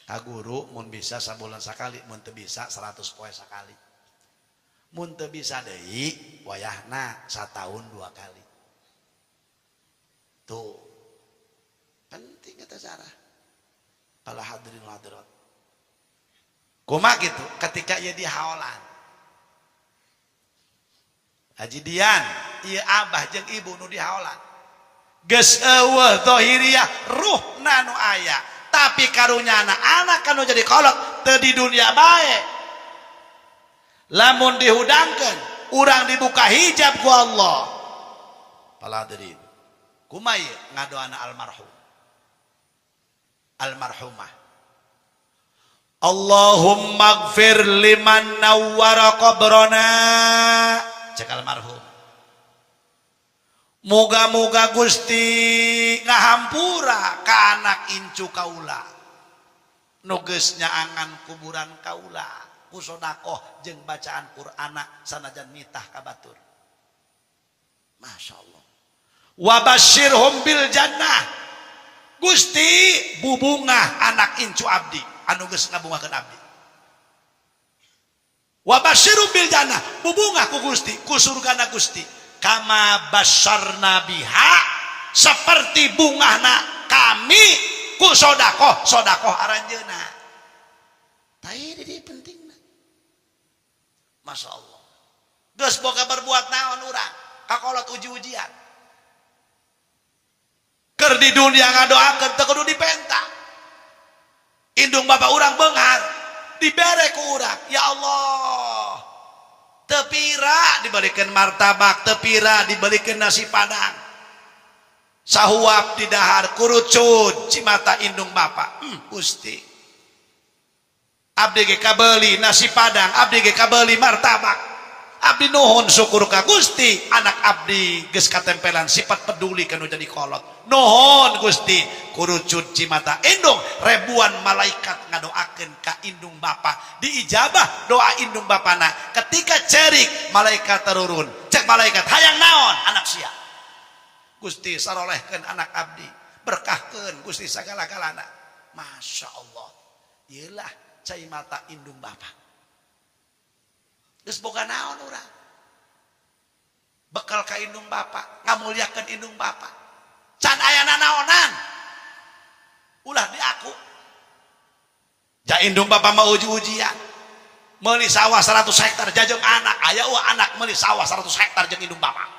ka guru mun bisa sabulan sakali mun teu bisa 100 poe sakali mun teu bisa deui wayahna satahun 2 kali tuh penting eta zarah para hadirin hadirat kumaha gitu ketika ieu di haolan Haji Dian ieu abah jeung ibu nu di haolan geus eueuh zahiriyah ruhna nu aya tapi karunyana anak anu jadi kolot teu di dunia bae lamun dihudangkeun urang dibuka hijab ku Allah para hadirin kumaha ieu ngadoana almarhumah Allahumma gfir liman nawwara qabrana cek almarhum moga-moga Gusti ngahampura ka anak incu kaula nu geus nyaangan kuburan kaula ku sedekah jeung bacaan Qur'ana sanajan mitah ka batur masyaallah wa basyirhum bil jannah Gusti bubungah anak incu abdi anu geus ngabungakeun abdi wa basyiru bil jannah bubungah ku Gusti ku surgana Gusti kama basyarna biha seperti bungahna kami ku sedekah aranjeuna tah ieu pentingna masyaallah geus boga berbuat naon urang kakolot uji-ujian keur di dunia ngadoakeun teu kudu dipenta indung bapak urang beunghar dibere ku urang ya Allah teu pira dibelikeun martabak teu pira dibelikeun nasi padang sahuap di dahar kurucud cimata indung bapak Gusti abdi ge kabeuli nasi padang abdi ge kabeuli martabak abdi nuhun syukur ka Gusti anak abdi geus katempelan sifat peduli kanu jadi kolot nuhun Gusti kurucud cimata indung ribuan malaikat ngadoakeun ka indung bapa diijabah doa indung bapana ketika cerik malaikat turun cek malaikat hayang naon anak sia Gusti sarolehkeun anak abdi berkahkeun Gusti sagala-galana Masya Allah ieulah cai mata indung bapa geus boga naon urang bekal ka indung bapa ngamulyakeun indung bapa can aya naonan ulah di aku ja indung bapa mah uji-ujian meuli sawah 100 hektar jajeng anak aya anak meuli sawah 100 hektar jeung indung bapak.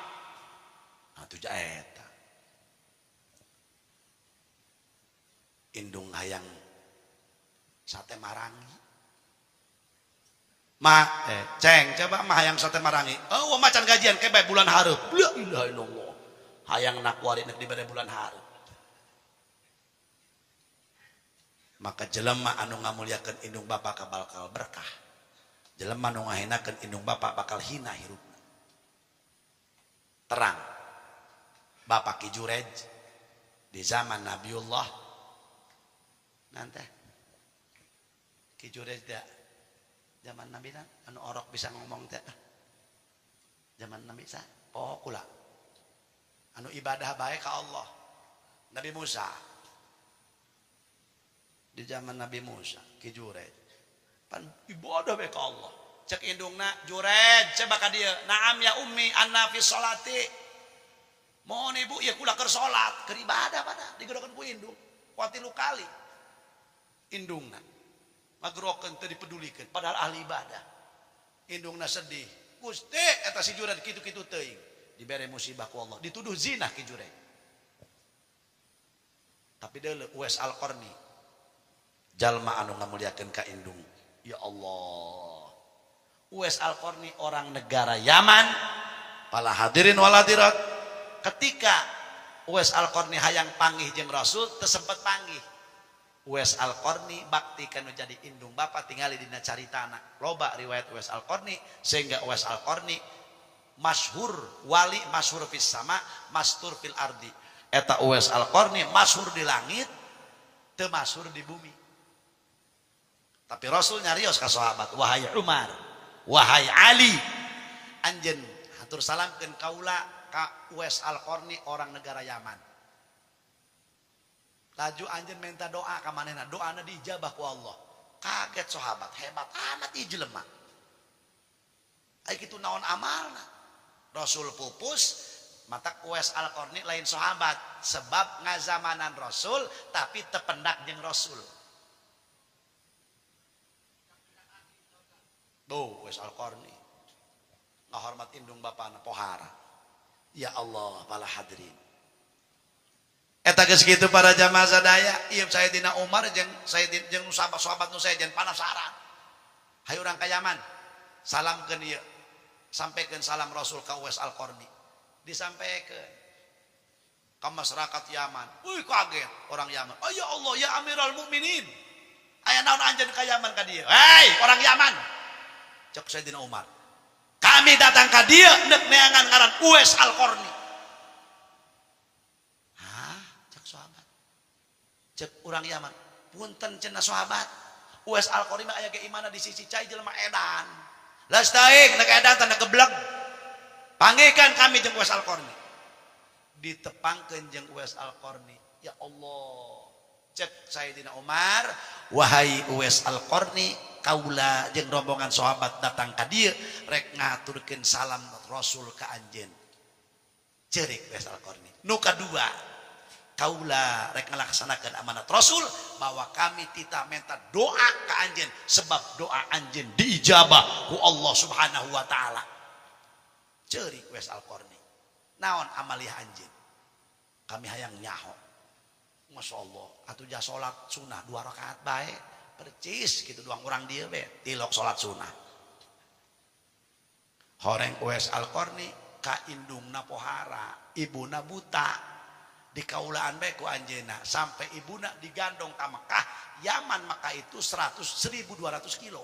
Nah tuh eta indung hayang sate marangi ceng coba mah hayang sate marangi oh macan gajian ke bae bulan hareup la ilaha illallah hayang nak wari nek dibere bulan hareup. Maka jelema anu ngamuliakeun indung bapak bakal berkah, jelema anu ngahinakeun indung bapak bakal hina hirupna. Terang Bapak Ki Jurej di zaman Nabiullah nanti Ki Jurej da zaman Nabi na anu orok bisa ngomong teh zaman Nabi sa oh kula anu ibadah bae ka Allah Nabi Musa di zaman Nabi Musa Ki Jurej pan ibadah bae ka Allah cek indungna Jurej coba ka dieu naam ya ummi anna fi sholati mohon ibu ya kula keur salat keur ibadah pada digerokeun ku indung watilu kali indungna magrokeun teu dipedulikeun padahal ahli ibadah indungna sedih Gusti eta si Jurej kitu-kitu teuing dibere musibah ku Allah dituduh zina Ki Jurej tapi deuleu Uwais Al-Qarni jalma anu ngamuliakeun ka indung ya Allah Uwais Al-Qarni orang negara Yaman pala hadirin wal hadirat ketika Uwais Al-Qarni hayang panggih jeung Rasul teu sempet panggih Uwais Al-Qarni bakti kanu jadi indung bapak tingali dina caritana loba riwayat Uwais Al-Qarni sehingga Uwais Al-Qarni masyhur wali masyhur fis sama mastur fil ardi eta Uwais Al-Qarni masyhur di langit teu masyhur di bumi. Tapi Rasul nyarios ka sahabat wahai Umar wahai Ali anjeun hatur salamkeun kaula ka Uwais Al-Qarni orang negara Yaman. Laju anjeun minta doa ka manehna doana diijabah ku Allah. Kaget sahabat hebat amat ieu jelema. Ai kitu naon amalna. Rasul pupus mata Uwais Al-Qarni lain sahabat sebab ngazamanan Rasul tapi tependak jeung Rasul. Tuh Uwais Al-Qarni ngahormat indung bapana pohara. Ya Allah para hadirin. Eta geus kitu para jamaah sadaya, ieu Sayyidina Umar jeung Sayyidina jeung sahabat-sahabat nu saejen panasaran. Hayu urang ka Yaman. Salamkeun ieu. Sampaikeun salam Rasul ka Uwais Al-Qarni. Disampaikeun ka masyarakat Yaman. Wih kaget orang Yaman. Oh ya Allah ya Amirul Mukminin. Aya naon anjeun ka Yaman ka dieu? Hei orang Yaman. Cek Sayyidina Umar. Kami datang ka dieu neuk neangan ngaran Uwais Al-Qarni. Cek urang Yaman punten cenah sahabat Uwais Al-Qarni aya ge imana di sisi cai jelema edan las taing nek edan tanda gebleg panggihkan kami jeung Uwais Al-Qarni ditepangkeun jeung Uwais Al-Qarni ya Allah cek Sayyidina Umar wahai Uwais Al-Qarni kaula jeung rombongan sahabat datang ka dieu rek ngaturkeun salam Rasul ka anjeun ceurik Uwais Al-Qarni nu kadua kaula rek ngalaksanakeun amanat Rasul bahwa kami tita minta doa ka anjeun sebab doa anjeun diijabah ku Allah Subhanahu wa taala. Ceurik Uwais Al-Qarni. Naon amalih anjeun? Kami hayang nyaho. Masyaallah, atuh jah salat sunah 2 rakaat bae, percis kitu doang urang dieu be, tilok salat sunah. Horeng Uwais Al-Qarni ka indungna pohara, ibuna buta. Di kaulaan bae ku anjeunna sampai ibuna digandong ka Mekah Yaman Mekah itu 1.200 kilo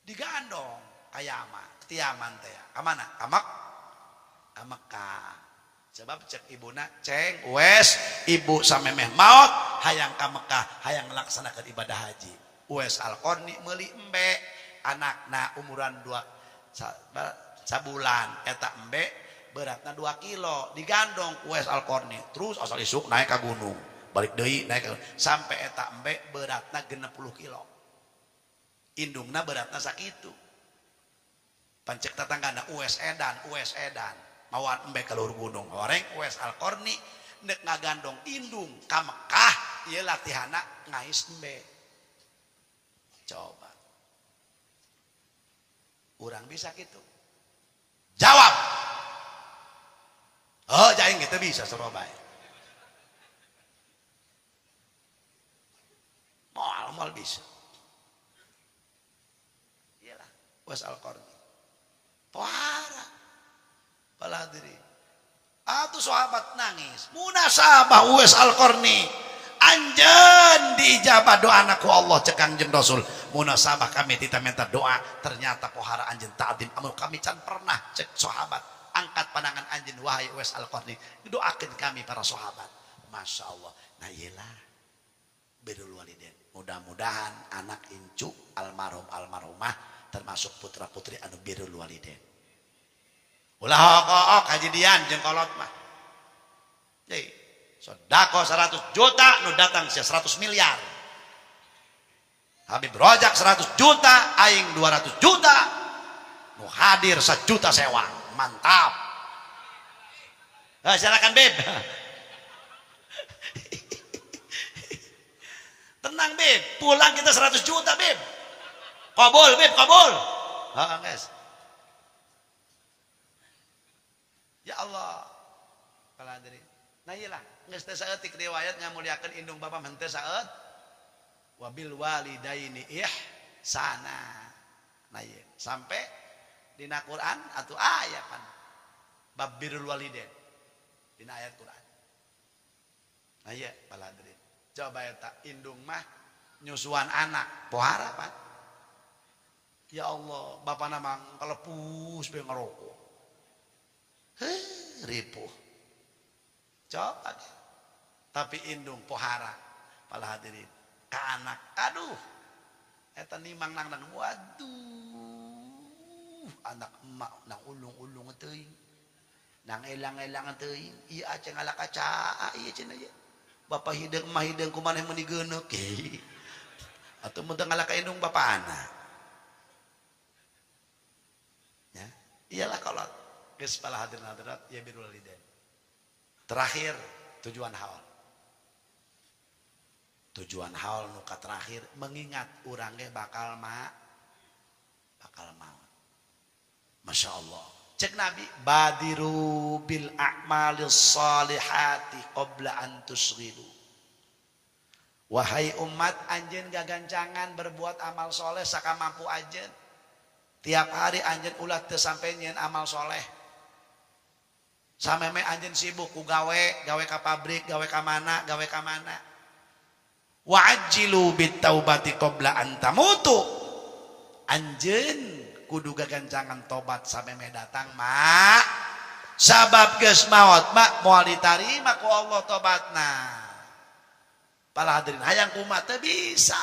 digandong ka Yaman ti Yaman teh ka mana ka Mekah sebab cek ibuna ceng Uwais ibu samemeh maot hayang ka Mekah hayang ngalaksanakeun ibadah haji Uwais Al-Qarni meuli embe anakna umuran 2 sabulan eta embe beratna 2 kilo digandong Uwais Al-Qarni terus asal isuk naik ke gunung balik deui naik sampai eta embe beratna 60 kilo indungna beratna sakitu pancek tatanggana Uwais edan mawan embe ka luhur gunung horeng Uwais Al-Qarni neuk ngagandong indung ka Mekah ieu latihana ngais embe coba Urang bisa gitu. Jawab. Oh, jaing gitu bisa Surabaya. Mal bisa. Iyalah, Uwais Al-Qarni. Parah. Pala diri. Atuh sahabat nangis. Munasabah Uwais Al-Qarni. Anjen diijabah doa anakku Allah cek Kangjeng Rasul. Munasabah kami kita minta doa, ternyata pohara anjen ta'dim amun kami can pernah cek sahabat. Angkat pandangan anjen wahai Uwais Al-Qarni. Doakan kami para sahabat. Masya Allah. Nah iyalah. Birrul walidain. Mudah-mudahan anak incu almarhum almarhumah termasuk putra putri anu birrul walidain. Ulah hok kajidian jeung kolot mah. Deui, sodako 100 juta nu datang sia 100 miliar. Habib Rojak 100 juta, aing 200 juta. Nu hadir 1 juta sewa. Mantap. Silakan Beb. Tenang Beb, pulang kita 100 juta Beb. Kabul Beb, kabul. Guys. Ya Allah. Kalau hadirin. Nah iyalah, geus teu saeutik riwayat ngamuliakeun indung bapa mah teu saeut. Wabil walidaini ihsana. Nah ieu sampai dina Quran atuh ayat kan. Bab birrul walidain. Dina ayat Quran. Nah ieu para hadirin. Coba eta indung mah nyusuan anak pohara Pak. Ya Allah, bapa namang kalepus be ngerokok. Ripuh. Coba. Tapi indung pohara para hadirin ka anak. Aduh. Eta nimang nang waduh. Anak emak nang ulung-ulung teuing. Nang elang-elang teuing. Ieu aceh ngalak kaca ieu cenah ieu. Bapak hideung mah hideung kumaneh meuni geuneuk. Atuh mun teu ngalak ka indung bapa anak. Ya. Iyalah kalau geus pala hadirin hadirat ya birrul walidain. Terakhir tujuan haul. Tujuan haul nu terakhir mengingat urang ge bakal maut. Masya Allah. Cek Nabi badiru bil a'malis salihati qabla an tusghilu. Wahai umat anjeun gagancangan berbuat amal soleh sakamampu anjeun. Tiap hari anjeun ulah teu sampai nyeun amal soleh. Sameme anjeun sibuk ku gawe ka pabrik, gawe ka mana. Wa ajjilu bit taubati qabla an tamutu. Anjeun kudu gagancangan tobat sameme datang mak. Sabab geus maot mak moal ditarima ku Allah tobatna. Pala hadirin hayang kumaha teu bisa.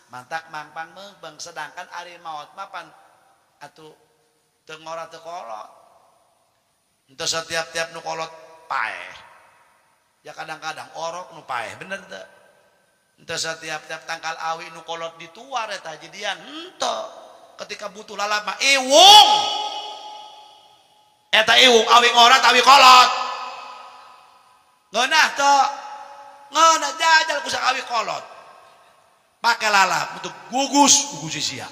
Mantak mangpang meubeng sedangkan ari maot mah pan atuh teu ngora teu kolot. Entah setiap-tiap nu kolot paeh. Ya kadang-kadang orok nu paeh bener teu. Entah setiap-tiap tangkal awi nu kolot dituar eta jadian henteu. Ketika butuh lalap mah iwung. Eta iwung awi ngorat awi kolot. Ngeunah teu. Ngeunah jajal ku sak awi kolot. Pake lalap untuk gugus sia.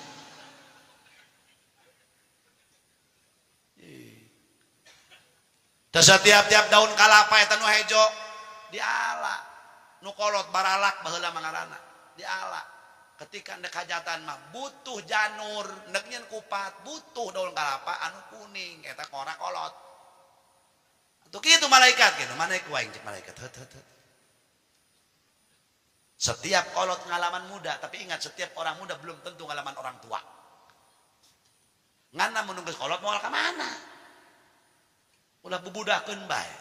Teu setiap-tiap daun kalapa eta nu hejo diala. Nu kolot baralak baheula mangarana diala. Ketika ndek hajatan mah butuh janur, ndek nyeun kupat, butuh daun kalapa anu kuning eta kora kolot. Atuh kitu malaikat kitu, mana ku aing cek malaikat. Setiap kolot ngalaman muda, tapi ingat setiap orang muda belum tentu ngalaman orang tua. Nganna mun geus kolot moal ka mana? Ulah bubudakeun bae.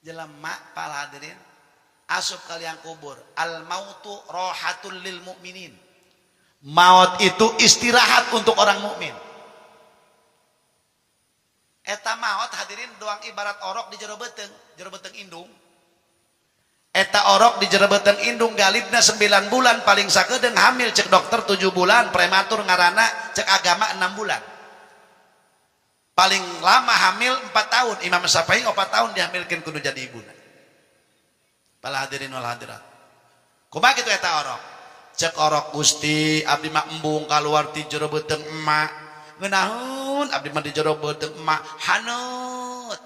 Jelema para hadirin asup ka liang kubur. Al mautu rohatul lil mukminin. Maut itu istirahat untuk orang mukmin. Eta maut hadirin doang ibarat orok di jero beuteng indung. Eta orok di jero beuteng indung galibna 9 bulan paling sakedeung hamil cek dokter 7 bulan prematur ngaranna cek agama 6 bulan. Paling lama hamil 4 tahun. Imam Syafi'i 4 tahun dihamilkeun kudu jadi ibuna. Para hadirin wal hadirat. Kumaha kitu eta orok? Cek orok Gusti, abdi mah embung kaluar ti jero beuteung emak. Ngeunaheun abdi mah di jero beuteung emak haneut.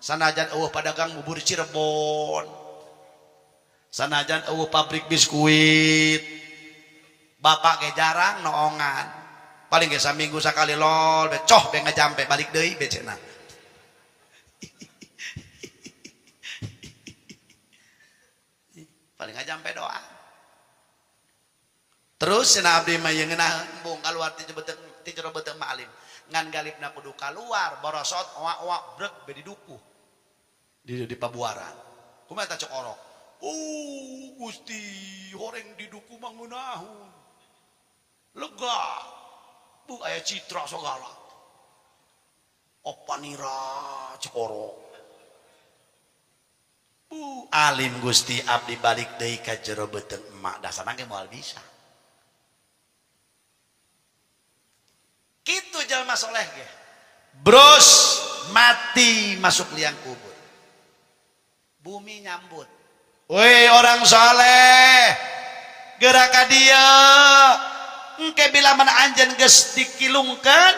Sanajan eueuh padagang bubur Cirebon. Sanajan eueuh pabrik biskuit. Bapak ge jarang noongan. Paling ge saminggu sakali lol, coh be ngajampe balik deui be cenah. Paling ngajampe doa. Terus cenah abdi mah yeung ngeunaheun embung kaluar ti jero beuteung maalim. Ngan galibna kudu kaluar borosot oak-oak brek be di dukuh. Di pabuaran. Kumaha eta cok orok? Gusti, horeng di dukuh mah ngeunaheun. Lega. Bu aya citra segala. Opanira cek orok. Alim Gusti abdi balik deui ka jero beuteung emak dasarna ge moal bisa. Kitu jalma soleh ge. Bros mati masuk liang kubur. Bumi nyambut. Woi orang soleh, gerak ka dieu. Engke bila mana anjeun geus dikilungkeun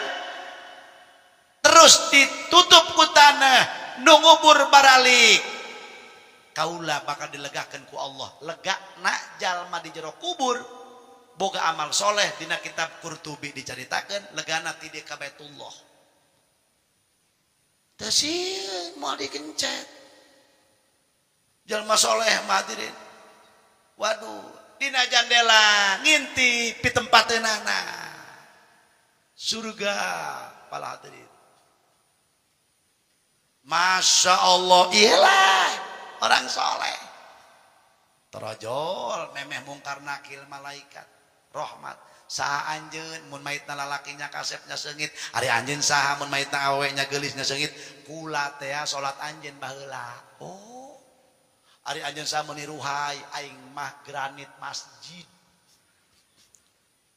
terus ditutup ku tanah nu ngubur baralik. Kaula bakal dilegakeun ku Allah. Legana jalma di jero kubur boga amal soleh dina kitab Qurtubi dicaritakeun legana ti dieu ka Baitullah. Teu sieun moal dikencet. Jalma soleh mah hadirin. Waduh, dina jandela ngintip di tempateunana. Surga pala hadirin. Masya Allah, iyalah orang soleh. Terojol memeh mungkar nakil malaikat rahmat. Saha anjeun mun maitna lalakinya kasepnya seungit, ari anjeun saha mun maitna awenya geulisnya seungit, kula teh salat anjeun baheula. Oh, ari anjeun saha mun ruhai aing mah granit masjid.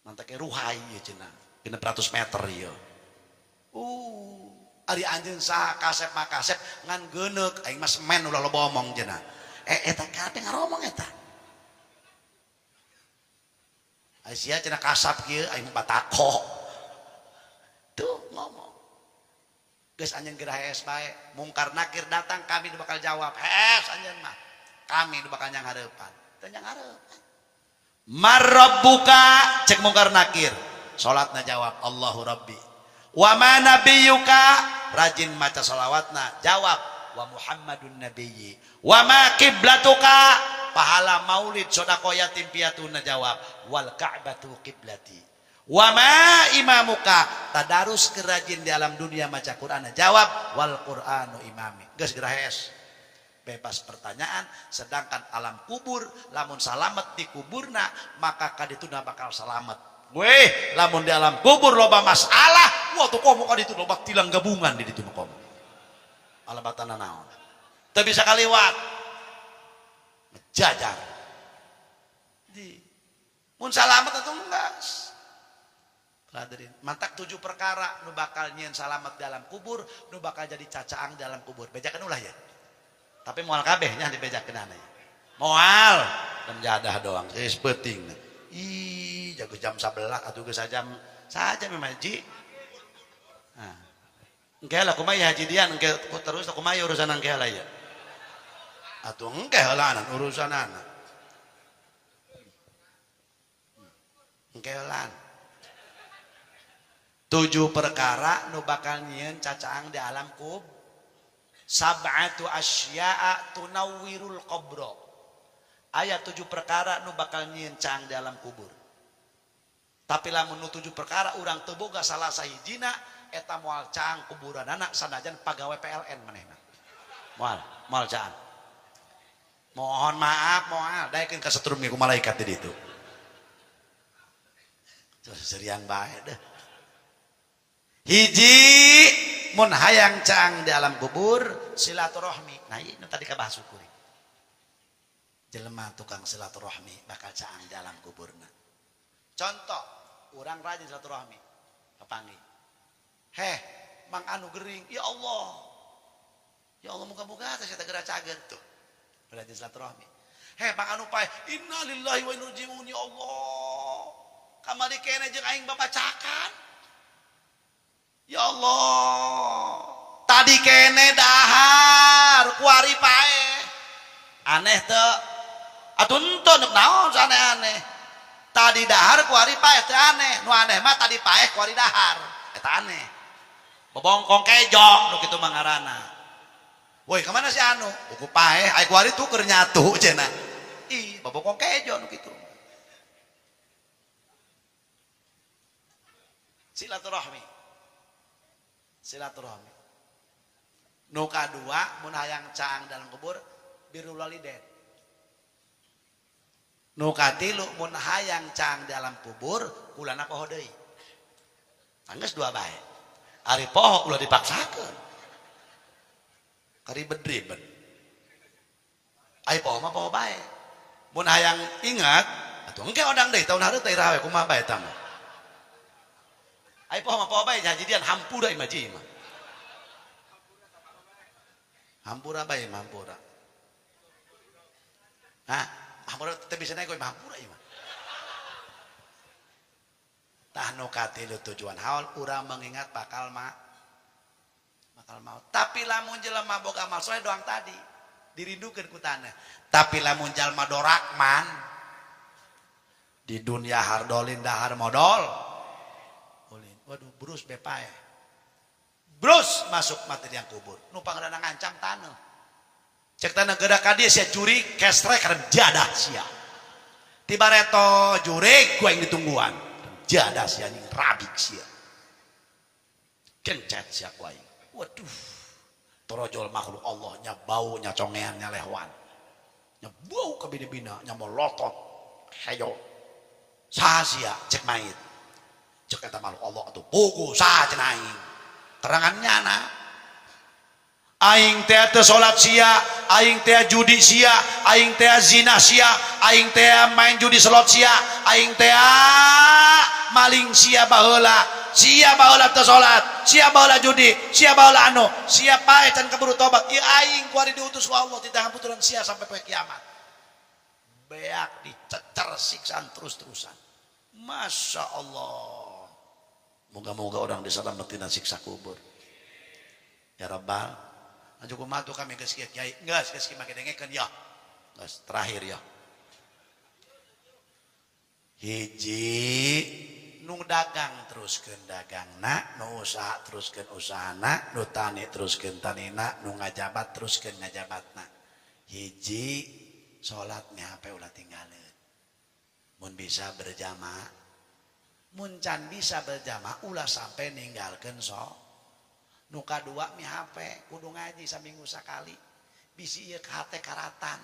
Mantake ruhai ieu cenah, 600 meter ieu. Ari anjeun saha kasep mah kasep ngan geuneuk aing mah semen ulah loba omong cenah. Eta kabeh ngaromong eta. Aisyah cenah kasap kieu aing batako. Tuh ngomong. Geus anjeun geura hees bae, mungkar nakir datang kami nu bakal jawab. Hees anjeun mah. Kami nu bakal nyang hareupan. Teu nyang hareupan. Marrabbuka cek mungkar nakir. Salatna jawab Allahu Rabbi. Wa ma nabiyyuka rajin maca shalawatna jawab wa Muhammadun nabiyyi. Wa ma qiblatuka pahala maulid sedekah yatim piatuna jawab wal ka'batu qiblati. Wa ma imamuka tadarus kerajin di alam dunia maca Quran jawab wal Qur'anu imami. Geus grahes. Bebas pertanyaan, sedangkan alam kubur lamun salamet di kuburna maka kadituna bakal salamet. Weh, lamun di alam kubur loba masalah, wah tuh komo kaditu loba tilang gabungan di ditu komo. Alabatana naon? Teu bisa kaliwat. Jajar. Di mun salamet atuh enggas. Hadirin, mantak 7 perkara nu bakal nyieun salamet di alam kubur, nu bakal jadi cacaang di alam kubur. Bejakeun ulah ya. Tapi moal kabeh nya dibejakeun aneh. Moal dan jadah doang, geus peuting. Ih, jago jam 11 atuh geus jam saja memang Haji. Nah. Engke lah kumaha ya Haji Dian engke terus kumaha urusan engke lah ya. Atuh engke heula urusanana. Engke heula. 7 perkara nu bakal nyieun cacaang di alam kubur. Sab'atu asya'a tunawwirul qabra. Aya 7 perkara nu bakal nyieun caang di alam kubur. Tapi lamun nu 7 perkara urang teu boga salah sahijina eta moal caang kuburanana sanajan pagawe PLN manehna. Moal caang. Mohon maaf moal daekeun ka setrum ku malaikat di ditu. Terus seriang bae deh. Hiji mun hayang caang di alam kubur silaturahmi. Nah ini tadi kabahas syukuri. Jelema tukang silaturahmi bakal caang di alam kuburna. Contoh, orang rajin silaturahmi. Kapanggih. Heh, Mang Anu gering, ya Allah. Ya Allah muga-muga teh eta geura cager tuh. Rajin silaturahmi. Bang anu pae innalillahi wa inna ilaihi raji'un ya Allah kamari kene jeung aing babacakan ya Allah tadi kene dahar kuari pae aneh teu atuh henteu naon aneh-aneh tadi dahar kuari pae teu aneh nu aneh mah tadi pae kuari dahar eta aneh bobongkong kejong nu kitu mah ngaranna woi kemana si anu buku pae ai kuari tuker nyatu cenah ih bobongkong kejong nu kitu silaturahmi nu kadua mun hayang caang dalam kubur birrul walidain nu katilu mun hayang caang dalam kubur kulana poho deui anggeus dua bae ari poho ulah dipaksakeun karibet-ribet ai poho mah poho bae mun hayang ingat atuh engke odang deui taun hareup teh rawe kumaha bae eta mah ai poho mah poho bae jadian hampura imaji mah hampura bae hampura hah hampura teh bisa naik hampura ieu mah tah nu katilu tujuan haul urang mengingat bakal maut tapi lamun jelema boga amal soleh doang tadi dirindukeun ku tanah tapi lamun jalma dorakman di dunia hardolin dahar modal ulin waduh brus bepae brus masuk mati yang kubur nu pangrana ngancam taneuh cek taneuh geura ka dieu sia juri kesrek jadah sia tibareto juri gua yang ditungguan jadah sia ning rabik sia kencet sia ku aing waduh torojol makhluk Allah nya bau nya congean nya lehwan nya bau ka bina-bina nya molotot hayo saha sia cek mait cek eta makhluk Allah atuh pugu saha cenah aing kerangannya na aing teh teu salat sia aing teh judi sia aing teh zina sia aing teh main judi slot sia aing teh maling sia baheula teu salat sia baheula judi sia baheula anu sia pae can kaburu tobat ieu aing kuari diutus ku Allah tidak hamputuran sia sampai poe kiamat beak dicecer siksaan terus-terusan masya Allah moga-moga orang diselamatin siksa kubur ya Rabbal anjuk kumaha tuh kami geus kieu kiai geus kieu make dengekeun ya geus terakhir ya hiji nu dagang teruskeun dagangna nu usaha teruskeun usahana nu tani teruskeun tanina nu ngajabat teruskeun ngajabatna hiji salat meh hape ulah tinggalin mun bisa berjamaah mun can bisa berjamaah ulah sampai ninggalkeun nu kadua mih hape kudu ngaji saminggu sakali bisi ieu hate karatan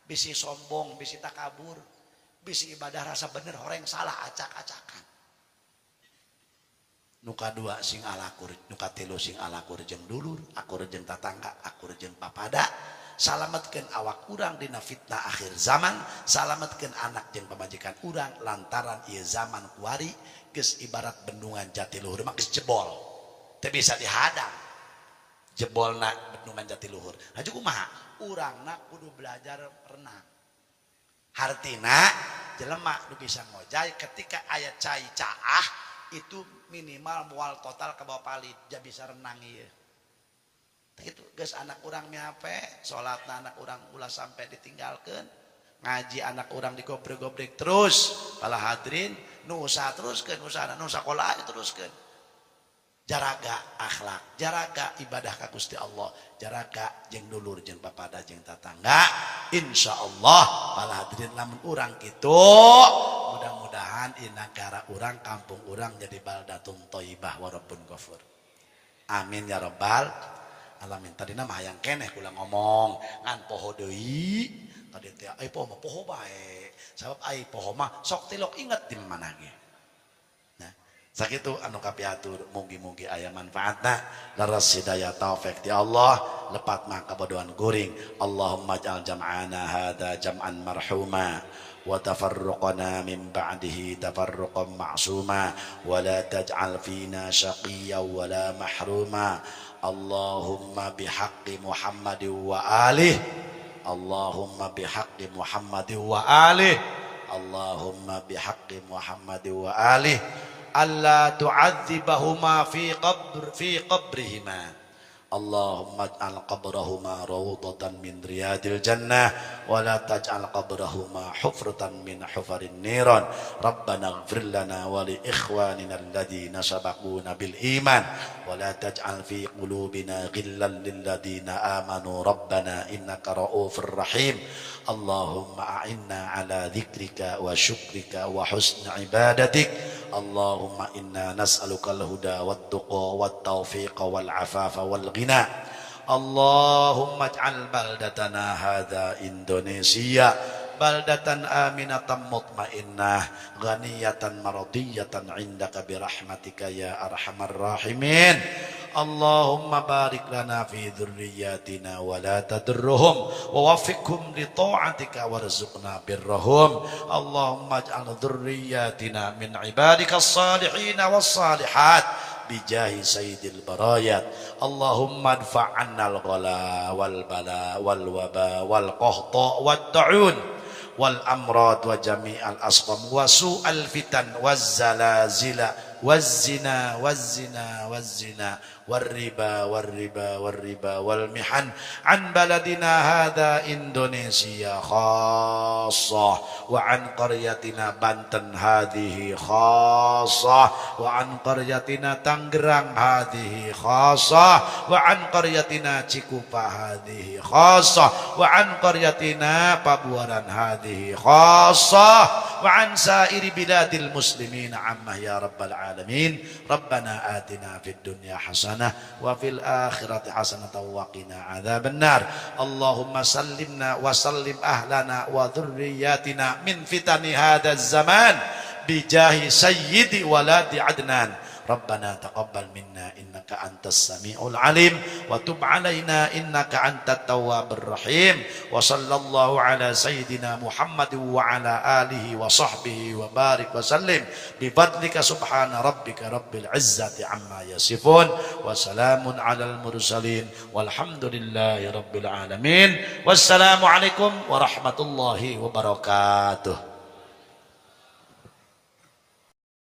bisi sombong bisi takabur bisi ibadah rasa bener horeng salah acak-acakan nu kadua sing alakur nu katilu sing alakur jeung dulur akur jeung tatangga akur jeung papada salametkeun awak urang dina fitnah akhir zaman salametkeun anak jeung pamajikan urang lantaran ieu zaman kuari geus ibarat bendungan Jatiluhur mah geus jebol teu bisa dihadang jebolna bendungan Jatiluhur haju kumaha urangna kudu belajar renang hartina jelema nu bisa ngojay ketika aya cai caah itu minimal mual total ke bawah palit ja bisa renang ieu itu geus anak urang mih hape salatna anak urang ulah sampai ditinggalkeun ngaji anak urang digobrek-gobrek terus pala hadirin nu usaha teruskeun usahana nu sakola teruskeun jaraga akhlak jaraga ibadah ka Gusti Allah jaraga jeung dulur jeung papada jeung tatangga insyaallah pala hadirin lamun urang kitu mudah-mudahan di negara urang kampung urang jadi baldatun thayyibah wa rabbun ghafur amin ya rabbal alamin tadina mah hayang keneh kula ngomong ngan poho deui tadi teh ai poho mah poho bae sabab ai poho mah sok tilok inget di mana ge nah sakitu anu kapiatur mugi-mugi aya manfaatna laras hidayah taufik ti Allah lepat mah kabodohan guring Allahumma ja'al jam'ana hadza jam'an marhuma wa tafarruqana min ba'dihi tafarruqan ma'suma wa la taj'al fina shaqiyyan wa la mahruma Allahumma bihaqqi Muhammadin wa alihi Allahumma bihaqqi Muhammadin wa alih. Allahumma bihaqqi Muhammadin wa alih. Alla tu'adzibahuma fi qabrihima. Allahumma ij'al qabrahuma rawdatan min riyadil jannah wa la taj'al qabrahuma hufratan min hufarin niran. Rabbana ighfir lana wa li ikhwanina alladhina sabaquna bil iman wa la taj'al fi qulubina ghillan lil ladzina amanu rabbana innaka ra'ufur rahim. Allahumma a'inna ala dzikrika wa syukrika wa husni ibadatik. Allahumma inna nas'alukal huda wat tuqa wat taufiqa wal afafa wal ghina. Allahumma ij'al baldatana hadza Indonesia baldatan aminatan mutmainnah ghaniyatan maradiyatan indaka birahmatika ya arhamar rahimin. Allahumma barik lana fi dzurriyyatina wa la tadurruhum wa waffiqhum li ta'atika warzuqna birrahum. Allahumma ij'al dzurriyyatina min ibadikas salihin was salihat bijahi sayyidil barayat. Allahumma adfa' 'annal ghala wal bala wal waba wal qahta wad ta'un wal amrad wa jami'al asqam wa su'al fitan waz zalazila waz zina والربا والمحن عن بلدنا هذا إندونيسيا خاصة وعن قريتنا بنتن هذه خاصة وعن قريتنا تنgerang هذه خاصة وعن قريتنا Cikupa هذه خاصة وعن قريتنا Pabuaran هذه خاصة وعن سائر بلاد المسلمين عامة يا رب العالمين. ربنا آتنا في الدنيا حسنة وفي الآخرة حسنة وقنا عذاب النار. اللهم سلمنا وسلم أهلنا وذرياتنا من فتن هذا الزمان بجاه سيد ولاد عدنان. ربنا تقبل منا إنك أنت السميع العليم وتب علينا إنك أنت التواب الرحيم. وصلى الله على سيدنا محمد وعلى آله وصحبه وبارك وسلم بفضلك سبحان ربك رب العزة عما يصفون وسلام على المرسلين والحمد لله رب العالمين. والسلام عليكم ورحمة الله وبركاته.